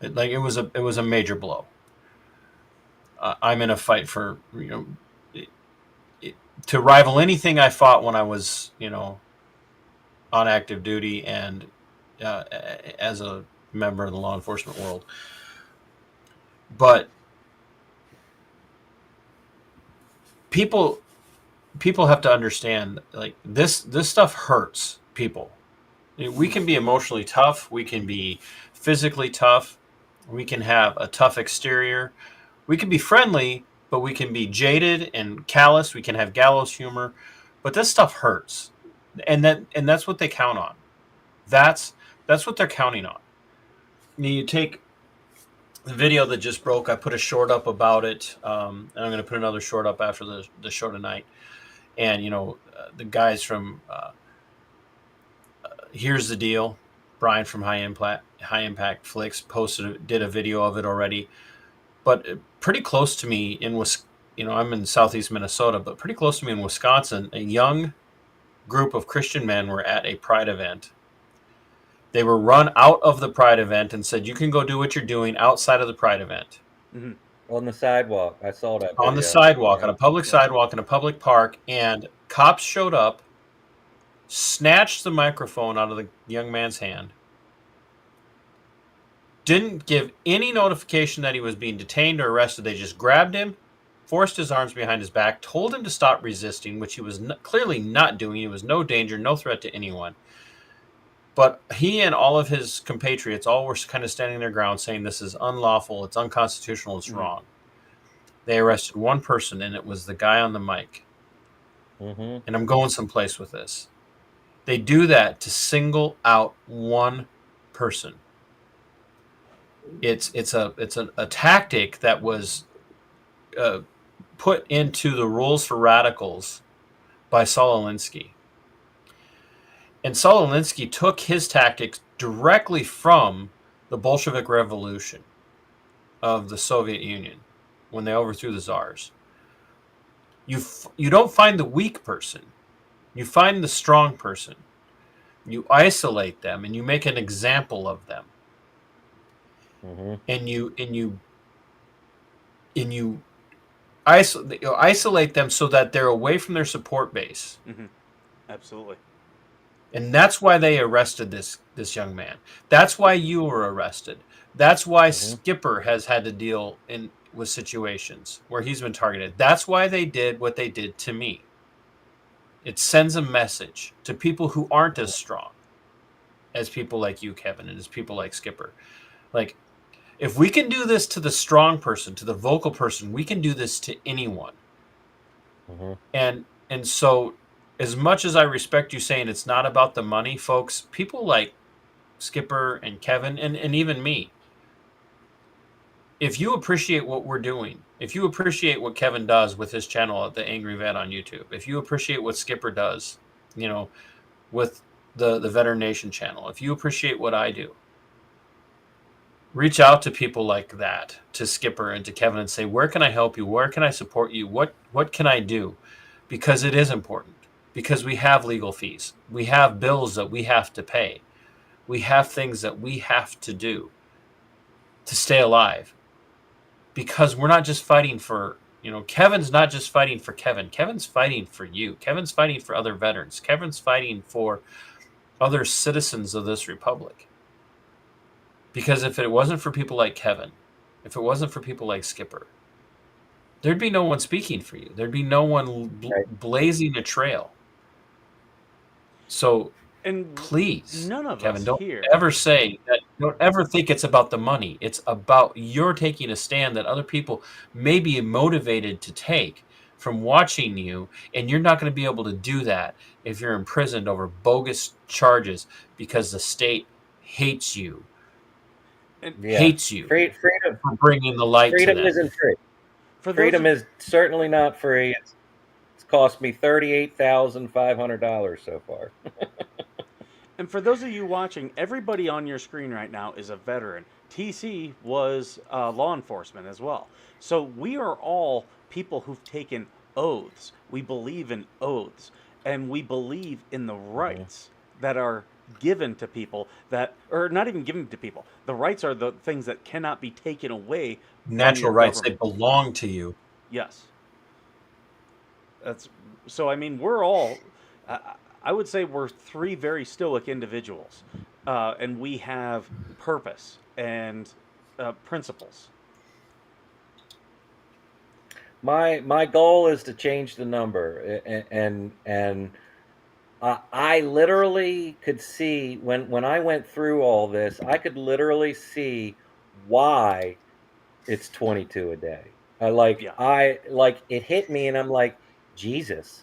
It was a major blow. I'm in a fight for it, to rival anything I fought when I was on active duty and as a member of the law enforcement world. But people people have to understand, like, this stuff hurts people. We can be emotionally tough, we can be physically tough, we can have a tough exterior, we can be friendly, but we can be jaded and callous, we can have gallows humor, but this stuff hurts. And that's what they count on. That's what they're counting on. You take the video that just broke. I put a short up about it, and I'm going to put another short up after the show tonight. And the guys from Here's the Deal, Brian from High Impact Flicks did a video of it already. But pretty close to me in I'm in southeast Minnesota, but pretty close to me in Wisconsin, a young group of Christian men were at a Pride event. They were run out of the Pride event and said, "You can go do what you're doing outside of the Pride event." Hmm. On the sidewalk. I saw that on the video. sidewalk, on Yeah. a public Yeah. sidewalk in a public park, and cops showed up, snatched the microphone out of the young man's hand, didn't give any notification that he was being detained or arrested. They just grabbed him, forced his arms behind his back, told him to stop resisting, which he was clearly not doing. He was no danger, no threat to anyone. But he and all of his compatriots all were kind of standing their ground saying this is unlawful, it's unconstitutional, it's wrong. They arrested one person, and it was the guy on the mic. Mm-hmm. And I'm going someplace with this. They do that to single out one person. It's a tactic that was put into the rules for radicals by Saul Alinsky. And Saul Alinsky took his tactics directly from the Bolshevik Revolution of the Soviet Union when they overthrew the czars. You don't find the weak person. You find the strong person. You isolate them and you make an example of them. Mm-hmm. And you isolate them so that they're away from their support base. Mm-hmm. Absolutely. And that's why they arrested this young man. That's why you were arrested. That's why Skipper has had to deal with situations where he's been targeted. That's why they did what they did to me. It sends a message to people who aren't as strong as people like you, Kevin, and as people like Skipper. Like, if we can do this to the strong person, to the vocal person, we can do this to anyone. Mm-hmm. And so, as much as I respect you saying it's not about the money, folks, people like Skipper and Kevin and even me, if you appreciate what we're doing, if you appreciate what Kevin does with his channel, The Angry Vet on YouTube, if you appreciate what Skipper does, with the Veteran Nation channel, if you appreciate what I do, reach out to people like that, to Skipper and to Kevin, and say, where can I help you? Where can I support you? What can I do? Because it is important. Because we have legal fees. We have bills that we have to pay. We have things that we have to do to stay alive. Because we're not just fighting for, Kevin's not just fighting for Kevin. Kevin's fighting for you. Kevin's fighting for other veterans. Kevin's fighting for other citizens of this republic. Because if it wasn't for people like Kevin, if it wasn't for people like Skipper, there'd be no one speaking for you. There'd be no one blazing a trail. So, And please, none of Kevin, us don't here. ever say that. Don't ever think it's about the money. It's about you're taking a stand that other people may be motivated to take from watching you, and you're not going to be able to do that if you're imprisoned over bogus charges because the state hates you. Hates you Freedom for bringing the light to them. isn't free. Freedom is certainly not free. It's cost me $38,500 so far. And for those of you watching, everybody on your screen right now is a veteran. TC was law enforcement as well. So we are all people who've taken oaths. We believe in oaths. And we believe in the rights that are given to people or not even given to people. The rights are the things that cannot be taken away. Natural rights, they belong to you. Yes. So. I mean, we're all. I would say we're three very stoic individuals, and we have purpose and principles. My goal is to change the number, and I literally could see when I went through all this, I could literally see why it's 22 a day. It hit me, and I'm like, Jesus,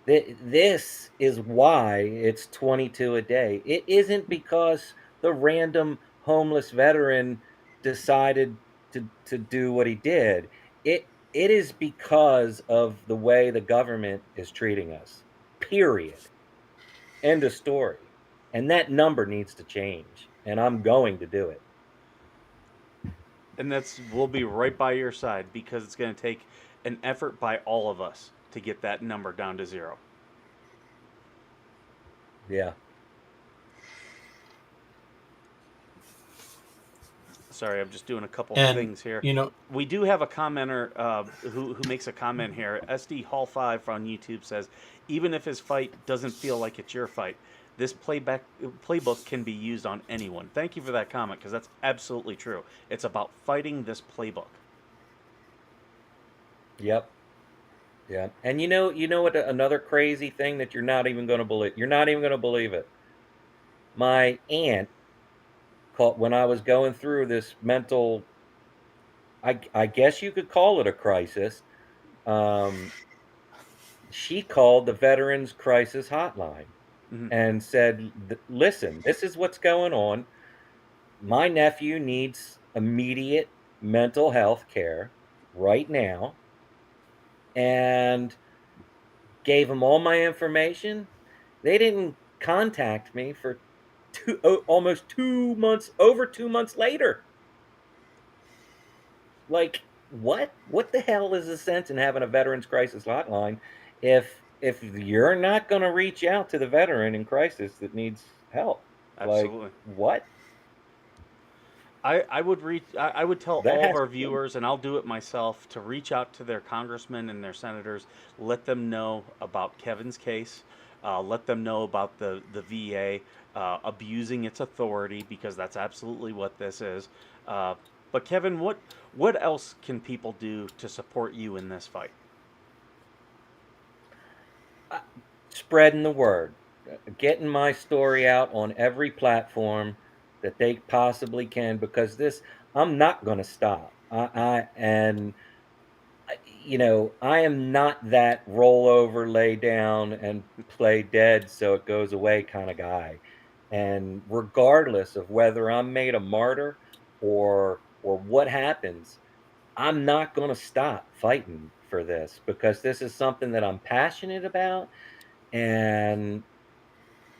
this is why it's 22 a day. It isn't because the random homeless veteran decided to do what he did. It is because of the way the government is treating us. Period. End of story. And that number needs to change, and I'm going to do it. And we'll be right by your side because it's going to take an effort by all of us to get that number down to 0. Yeah. Sorry, I'm just doing a couple And things here. you know, We do have a commenter who makes a comment here. SD Hall 5 on YouTube says, even if his fight doesn't feel like it's your fight, this playbook can be used on anyone. Thank you for that comment because that's absolutely true. It's about fighting this playbook. Yep. Yeah. And you know what? Another crazy thing that you're not even going to believe. You're not even going to believe it. My aunt called when I was going through this mental. I guess you could call it a crisis. Um, she called the Veterans Crisis Hotline Hmm. and said, "Listen, this is what's going on. My nephew needs immediate mental health care right now," and gave them all my information. They didn't contact me for almost 2 months, over 2 months later. Like, what? What the hell is the sense in having a veterans crisis hotline if you're not going to reach out to the veteran in crisis that needs help? Like, Absolutely. what? I would tell That all of has our to change. viewers, and I'll do it myself, to reach out to their congressmen and their senators, let them know about Kevin's case, let them know about the VA abusing its authority because that's absolutely what this is. Uh, but Kevin, what else can people do to support you in this fight? Uh, Spreading the word, getting my story out on every platform that they possibly can, because I'm not going to stop. I am not that roll over, lay down, and play dead so it goes away kind of guy. And regardless of whether I'm made a martyr or what happens, I'm not going to stop fighting for this, because this is something that I'm passionate about. And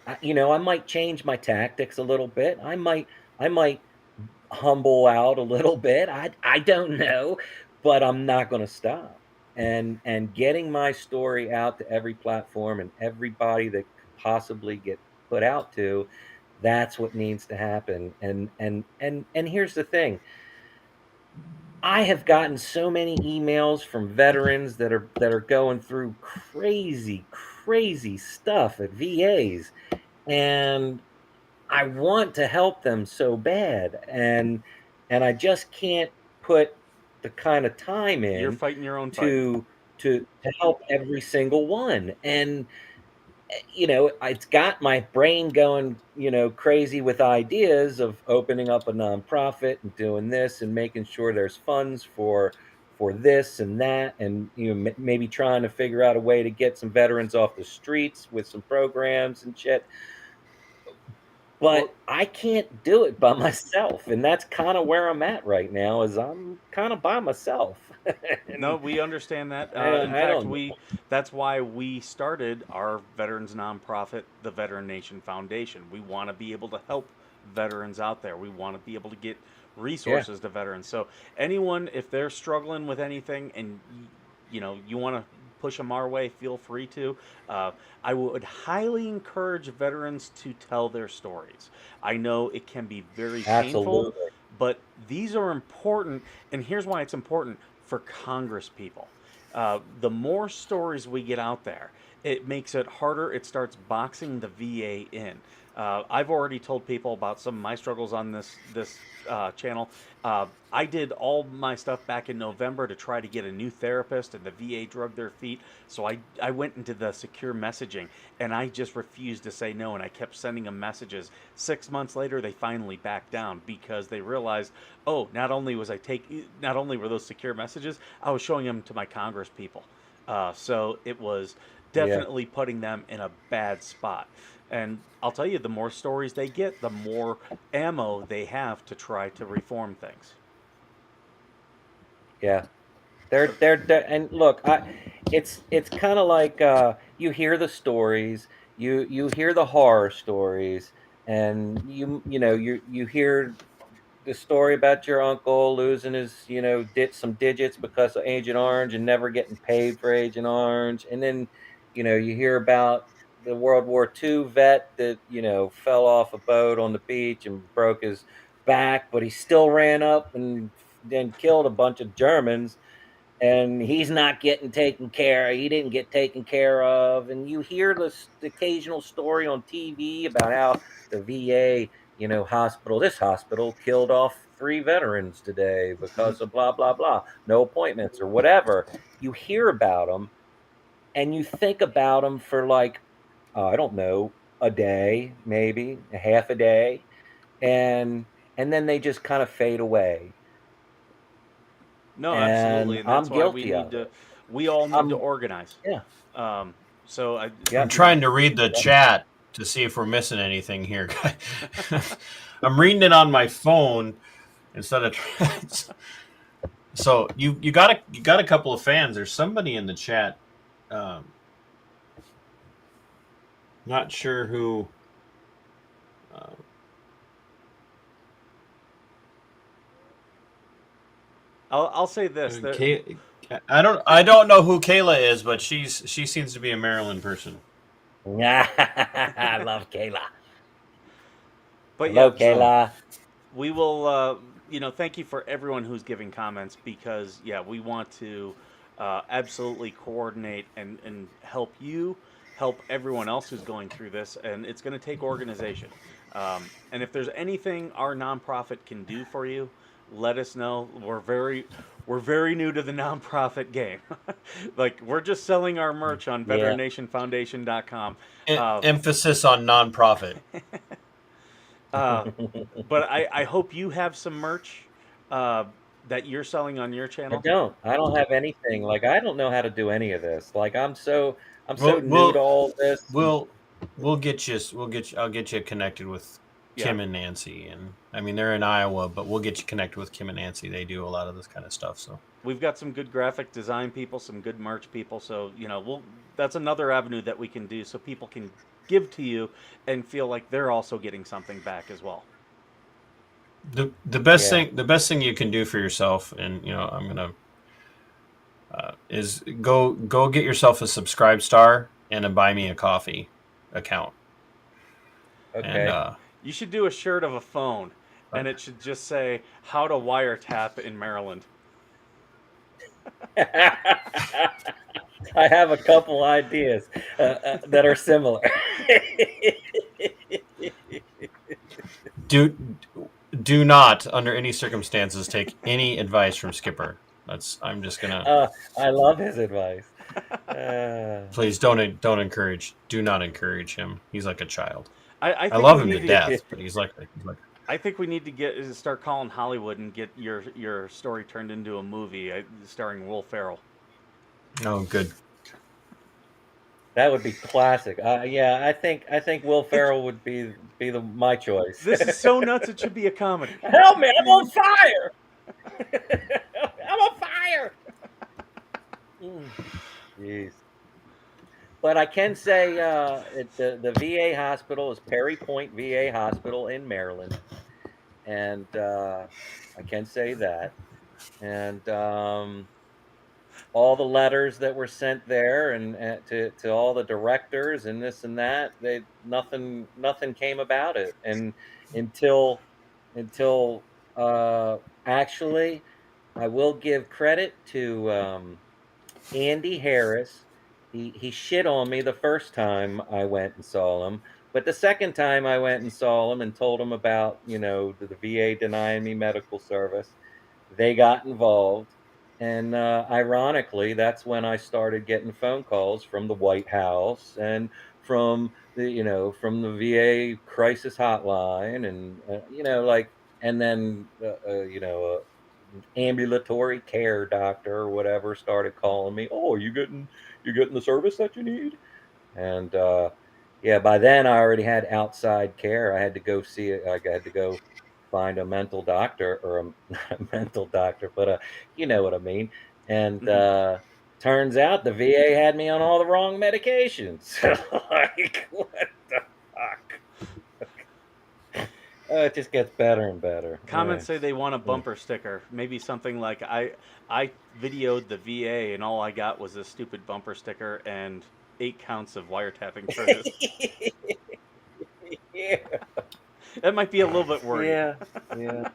I might change my tactics a little bit. I might humble out a little bit. I don't know, but I'm not going to stop. And getting my story out to every platform and everybody that could possibly get put out to, that's what needs to happen. And here's the thing. I have gotten so many emails from veterans that are going through crazy, crazy stuff at VAs, and I want to help them so bad, and I just can't put the kind of time You're in fighting your own fight. to to help every single one. And it's got my brain going, crazy with ideas of opening up a nonprofit and doing this and making sure there's funds for this and that, and maybe trying to figure out a way to get some veterans off the streets with some programs and shit. Well, But I can't do it by myself, and that's kinda where I'm at right now, is I'm kinda by myself. no, And we understand that. In I fact, don't we know. that's why we started our veterans nonprofit, the Veteran Nation Foundation. We want to be able to help veterans out there. We want to be able to get Yeah, resources to veterans. So anyone, if they're struggling with anything and you want to push them our way, feel free to. Uh, I would highly encourage veterans to tell their stories. I know it can be very painful, absolutely. but these are important, and here's why it's important for Congress people. The more stories we get out there, it makes it harder. It starts boxing the VA in. I've already told people about some of my struggles on this channel. I did all my stuff back in November to try to get a new therapist, and the VA drugged their feet. So I went into the secure messaging, and I just refused to say no, and I kept sending them messages. 6 months later, they finally backed down because they realized, oh, not only were those secure messages, I was showing them to my Congress people. So it was Yeah, definitely putting them in a bad spot. And I'll tell you, the more stories they get, the more ammo they have to try to reform things. yeah. They're and look, it's kinda like, you hear the stories, you hear the horror stories, and you hear the story about your uncle losing his, some digits because of Agent Orange and never getting paid for Agent Orange. And then, you hear about the World War II vet that, fell off a boat on the beach and back, but he still ran up and then killed a bunch of Germans. And he's not getting taken care of. He didn't get taken care of. And you hear this occasional story on TV about how the VA, this hospital killed off 3 veterans today because of blah, blah, blah, no appointments or whatever. You hear about them and you think about them for like, I don't know, a day, maybe a half a day. And then they just kind of fade away. No, And absolutely, and that's I'm why we guilty need of to. it. We all need to I'm, organize. yeah. Um, so I, I'm Yep. trying to read the Yep. chat to see if we're missing anything here. I'm reading it on my phone instead of. So you got a couple of fans. There's somebody in the chat. Not sure who. I'll say this. I don't know who Kayla is, but she seems to be a Maryland person. I love Kayla. But Hello, yeah, so Kayla. we will. Thank you for everyone who's giving comments because we want to absolutely coordinate and help you, help everyone else who's going through this, and it's going to take organization. And if there's anything our nonprofit can do for you, let us know. We're very new to the nonprofit game. Like we're just selling our merch on Yeah. veterannationfoundation.com. Emphasis on nonprofit. But I hope you have some merch that you're selling on your channel. I don't have anything. Like, I don't know how to do any of this. Like, I'm so new to We'll all this. we'll get you. I'll get you connected with Kim and Nancy, and I mean they're in Iowa, but we'll get you connected with Kim and Nancy. They do a lot of this kind of stuff. So We've got some good graphic design people, some good merch people. So that's another avenue that we can do, so people can give to you and feel like they're also getting something back as well. the best thing you can do for yourself, and I'm gonna is go get yourself a Subscribe Star and a Buy Me a Coffee account. Okay. And You should do a shirt of a phone, and it should just say "How to wiretap in Maryland." I have a couple ideas that are similar. do not, under any circumstances, take any advice from Skipper. I'm just gonna. I love his advice. Please don't encourage. Do not encourage him. He's like a child. I think love we him need to death, but he's like. I think we need to start calling Hollywood and get your story turned into a movie starring Will Ferrell. Oh, good. That would be classic. Yeah, I think Will Ferrell would be my choice. This is so nuts. It should be a comedy. Help me! I'm on fire! I'm on fire! Jeez. But I can say the VA hospital is Perry Point VA Hospital in Maryland, and I can say that. And all the letters that were sent there and to all the directors and this and that, nothing came about it. And until actually, I will give credit to Andy Harris. He shit on me the first time I went and saw him, but the second time I went and saw him and told him about the VA denying me medical service, they got involved. And ironically, that's when I started getting phone calls from the White House and from the VA crisis hotline, and and then ambulatory care doctor or whatever started calling me. Oh, you getting the service that you need? And yeah, by then I already had outside care. I had to go see it. I had to go find a mental doctor, or not a mental doctor, but you know what I mean. And turns out the VA had me on all the wrong medications. Like, what the fuck? It just gets better and better. Comments say they want a bumper sticker. Maybe something like I videoed the VA and all I got was a stupid bumper sticker and 8 counts of wiretapping charges. Yeah. That might be a little bit wordy. Yeah, yeah.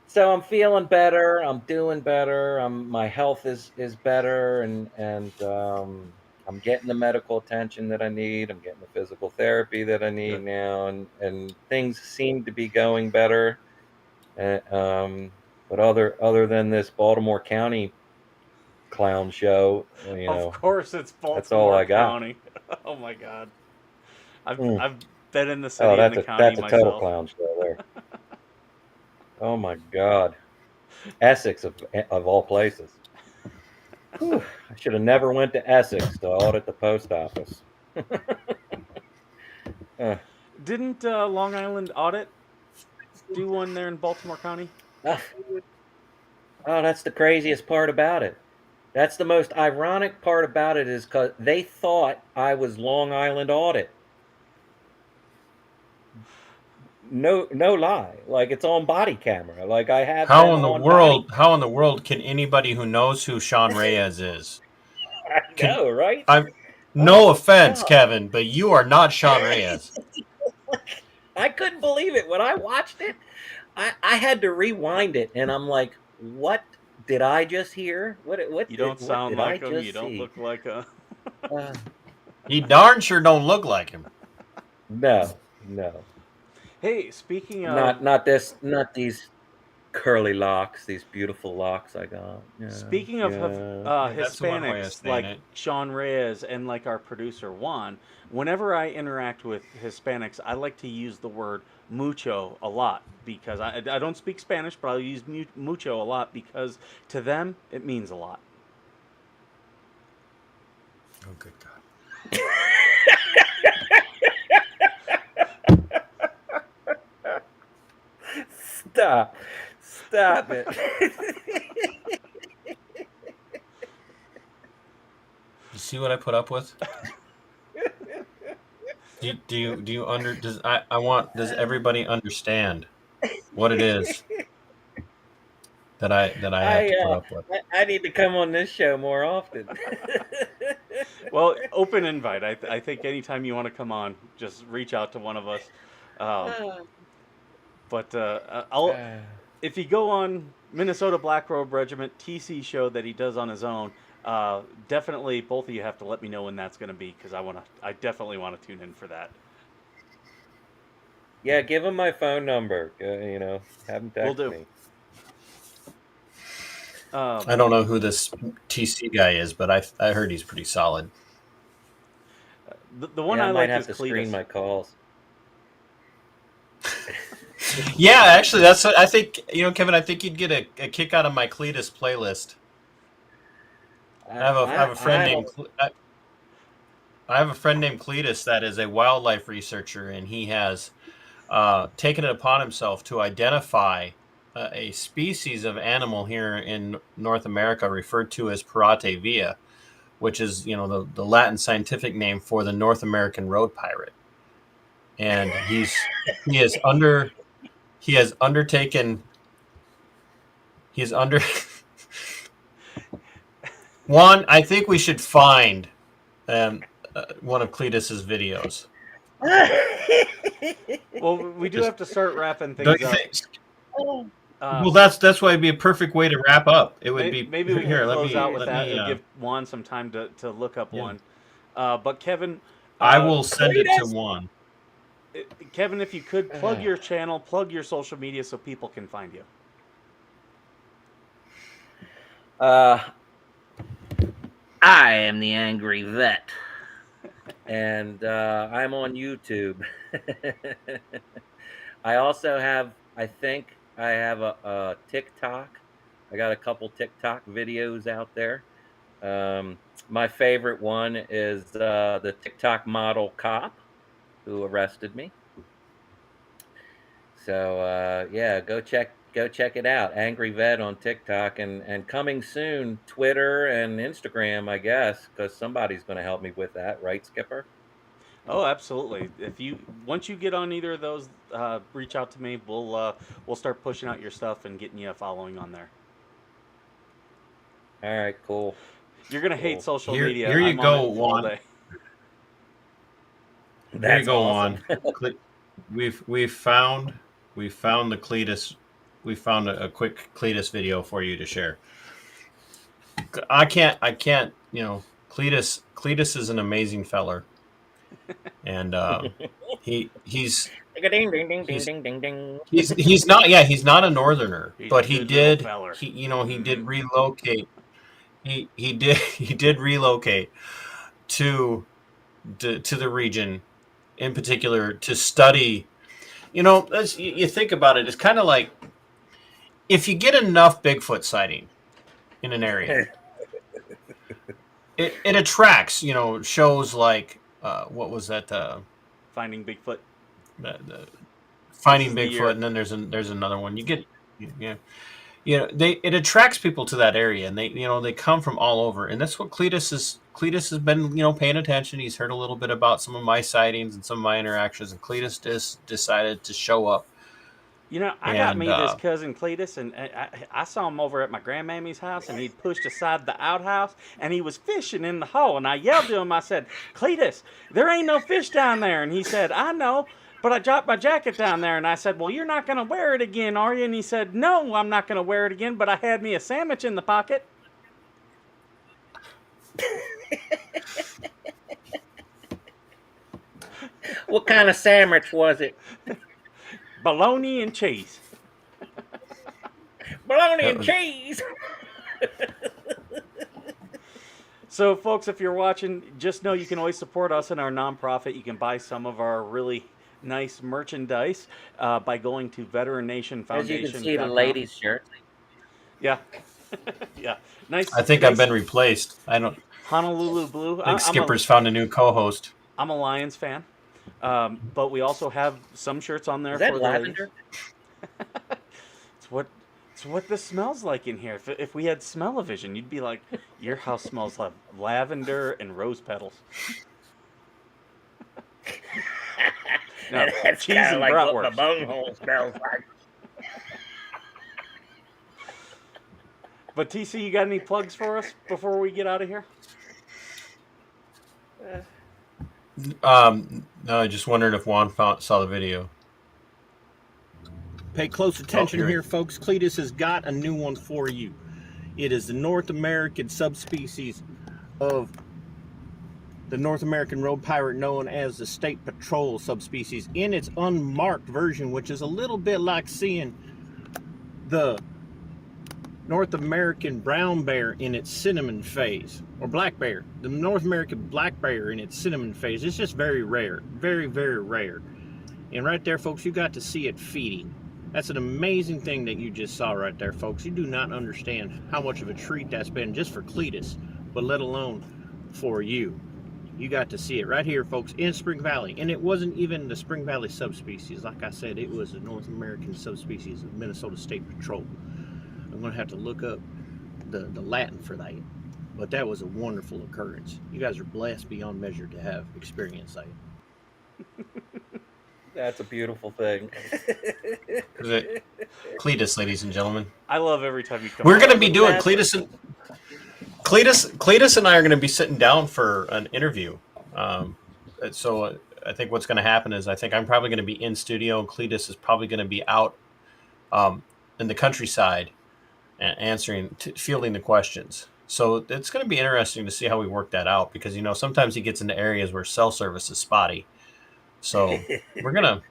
So I'm feeling better. I'm doing better. My health is better, and I'm getting the medical attention that I need. I'm getting the physical therapy that I need Good. now, and things seem to be going better. But other than this Baltimore County clown show, Of course, it's that's all Baltimore I got. County. Oh my God, I've Mm. I've been in the Oh, city and the county that's a total myself. clown show there. Oh my God, Essex of all places. Whew, I should have never went to Essex to audit the post office. Uh, Didn't Long Island Audit do one there in Baltimore County? oh, that's the craziest part about it. That's the most ironic part about it is because they thought I was Long Island Audit. No lie. Like it's on body camera. Like I have them on body. How in the world can anybody who knows who Sean Reyes is I can know, right? I'm Oh no my offense, God. Kevin, but you are not Sean Reyes. I couldn't believe it when I watched it. I had to rewind it, and I'm like, "What did I just hear? You don't What sound did I like him. You just don't see?" look like a. Uh, He darn sure don't look like him. no, Hey, speaking of not these curly locks, these beautiful locks I got. Yeah, speaking of yeah. Yeah, that's the one way of Hispanics saying like it. Sean Reyes and like our producer Juan, whenever I interact with Hispanics, I like to use the word mucho a lot because I don't speak Spanish, but I'll use mucho a lot because to them it means a lot. Oh, good God. Stop it. You see what I put up with? Do you under does I want does everybody understand what it is that I have to put up with? I need to come on this show more often. Well, open invite. I think anytime you want to come on, just reach out to one of us. Um, but I'll if you go on Minnesota Black Robe Regiment TC show that he does on his own, definitely both of you have to let me know when that's going to be because I definitely want to tune in for that. Yeah, give him my phone number. Have him We'll text do. me. I don't know who this TC guy is, but I heard he's pretty solid. The one Yeah, I I might like have is to screen Cletus. my calls. Yeah, actually, that's I think Kevin. I think you'd get a kick out of my Cletus playlist. I have a friend named I have a friend named Cletus that is a wildlife researcher, and he has taken it upon himself to identify a species of animal here in North America referred to as Parate via, which is the Latin scientific name for the North American road pirate. And he is under he has undertaken he is under one. I think we should find one of Cletus's videos. Well, we do Just- have to start wrapping Don't things you up. think? Well, that's why it'd be a perfect way to wrap up. It would be Maybe we can here. close out with let that. me. It'll give Juan some time to look up Yeah. one. But Kevin, I will send it to Juan. Kevin, if you could plug your channel, plug your social media so people can find you. I am the Angry Vet, and I'm on YouTube. I also have, I think I have a TikTok. I got a couple TikTok videos out there. My favorite one is the TikTok model cop who arrested me. So yeah, go check it out. Angry Vet on TikTok, and coming soon, Twitter and Instagram, I guess, because somebody's going to help me with that, right, Skipper? Oh, absolutely. Once you get on either of those, reach out to me. We'll start pushing out your stuff and getting you a following on there. All right, cool. You're gonna hate social Here media. you I'm go, on it all Juan. day. There you That's go awesome. on. We've found the Cletus. We found a quick Cletus video for you to share. I can't. Cletus is an amazing feller, and he's Ding, ding, ding, ding, he's ding, ding, ding. he's not, yeah, he's not a northerner, He's a but he good little did feller. he did relocate. He did he did relocate to the region in particular to study. You think about it, it's kind of like if you get enough Bigfoot sighting in an area, it attracts, shows like what was that, Finding Bigfoot. the This Finding is the Bigfoot, year. and then there's another one. You get, yeah, it attracts people to that area, and they come from all over, and that's what Cletus has been, paying attention. He's heard a little bit about some of my sightings and some of my interactions, and Cletus just decided to show up. I got And me this cousin Cletus, and I saw him over at my grandmammy's house, and he'd pushed aside the outhouse, and he was fishing in the hole. And I yelled to him, I said, Cletus, there ain't no fish down there. And he said, I know, but I dropped my jacket down there. And I said, well, you're not going to wear it again, are you? And he said, no, I'm not going to wear it again, but I had me a sandwich in the pocket. What kind of sandwich was it? Bologna and cheese. Bologna and cheese. So, folks, if you're watching, just know you can always support us in our nonprofit. You can buy some of our really nice merchandise by going to Veteran Nation Foundation. As you can see, the ladies' shirt. Yeah. Yeah. Nice. I think I've been replaced. I don't. Honolulu Blue. I think Skipper's found a new co-host. I'm a Lions fan. But we also have some shirts on there Is that for lavender? the ladies. It's what this smells like in here. If we had smell-o-vision, you'd be like, your house smells like lavender and rose petals. No, That's cheese kind and of like what bratwurst. my bunghole smells like. But TC, you got any plugs for us before we get out of here? No, I just wondered if Juan saw the video. Pay close attention here. here, folks. Cletus has got a new one for you. It is the North American subspecies of the North American road pirate known as the State Patrol subspecies in its unmarked version, which is a little bit like seeing the North American brown bear in its cinnamon phase, or black bear, the North American black bear in its cinnamon phase. It's just very rare, very, very rare. And right there, folks, you got to see it feeding. That's an amazing thing that you just saw right there, folks. You do not understand how much of a treat that's been just for Cletus, but let alone for you. You got to see it right here, folks, in Spring Valley. And it wasn't even the Spring Valley subspecies. Like I said, it was the North American subspecies of Minnesota State Patrol. I'm going to have to look up the Latin for that. But that was a wonderful occurrence. You guys are blessed beyond measure to have experienced that. That's a beautiful thing. Cletus, ladies and gentlemen. I love every time you come. We're on. going to be doing Cletus and I are going to be sitting down for an interview. So I think what's going to happen is I think I'm probably going to be in studio, and Cletus is probably going to be out in the countryside fielding the questions. So it's going to be interesting to see how we work that out, because sometimes he gets into areas where cell service is spotty. So we're gonna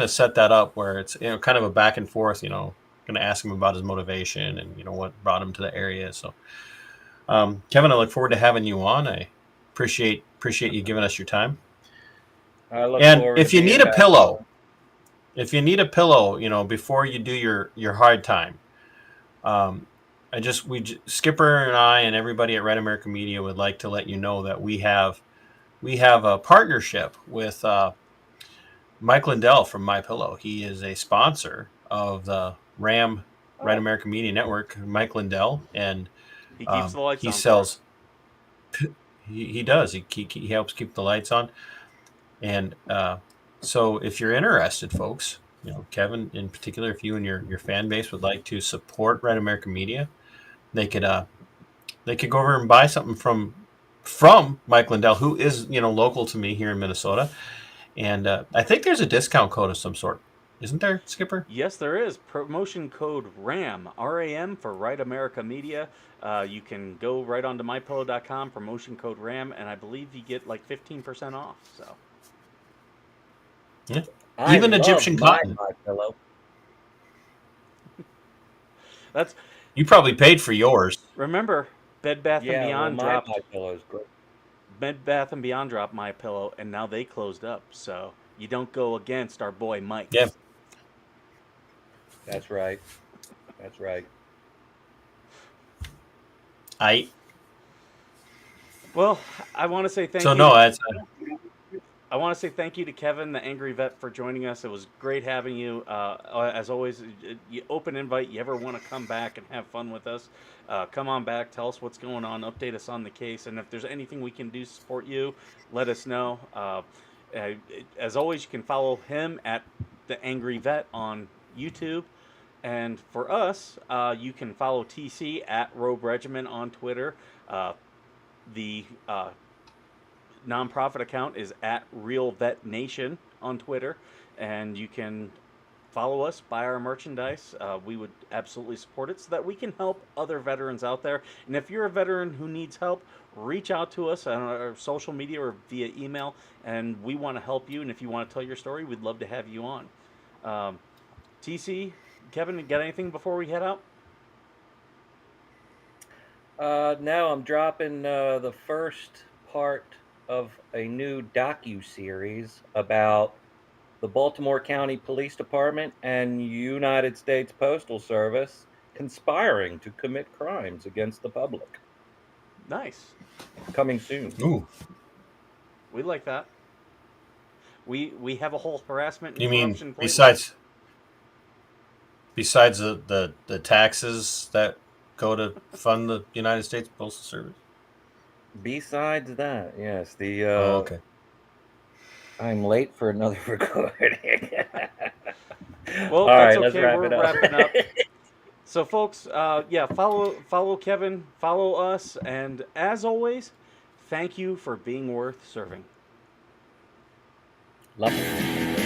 set that up where it's kind of a back and forth. Going to ask him about his motivation and what brought him to the area. So Kevin, I look forward to having you on. I appreciate you giving us your time. And if you need a pillow, before you do your hard time, Skipper and I and everybody at Red American Media would like to let you know that we have a partnership with Mike Lindell from My Pillow. He is a sponsor of the Red American Media Network. Mike Lindell, and He keeps the lights he on. sells. He does. He helps keep the lights on, and so if you're interested, folks, Kevin in particular, if you and your fan base would like to support Red American Media, they could go over and buy something from Mike Lindell, who is local to me here in Minnesota, And I think there's a discount code of some sort. Isn't there, Skipper? Yes, there is. Promotion code RAM, RAM for Right America Media. You can go right onto mypillow.com, promotion code RAM, and I believe you get like 15% off. So Yeah. I Even love Egyptian my cotton. pillow. that's You probably paid for yours. remember Bed Bath and Yeah, well, Beyond my dropped pillow is great. Bed Bath and Beyond dropped My Pillow, and now they closed up. So you don't go against our boy Mike. Yeah. That's right. That's right. Well, I want to say thank So you. no, I want to say thank you to Kevin, the Angry Vet, for joining us. It was great having you. As always, you open invite. You ever want to come back and have fun with us? Come on back. Tell us what's going on. Update us on the case. And if there's anything we can do to support you, let us know. As always, you can follow him at the Angry Vet on YouTube. And for us, you can follow TC at Robe Regiment on Twitter. The nonprofit account is at Real Vet Nation on Twitter, and you can follow us, buy our merchandise. We would absolutely support it so that we can help other veterans out there. And if you're a veteran who needs help, reach out to us on our social media or via email, and we want to help you. And if you want to tell your story, we'd love to have you on. TC, Kevin, got anything before we head out? Now I'm dropping the first part of a new docu-series about the Baltimore County Police Department and United States Postal Service conspiring to commit crimes against the public. Nice. Coming soon. ooh. We like that. We have a whole harassment and You mean corruption playlist. besides the taxes that go to fund the United States Postal Service? Besides that, yes, the Oh, okay. I'm late for another recording. Well, All that's right, let's okay. wrap We're it up. wrapping up. So, folks, yeah, follow Kevin, follow us, and as always, thank you for being worth serving. Love it.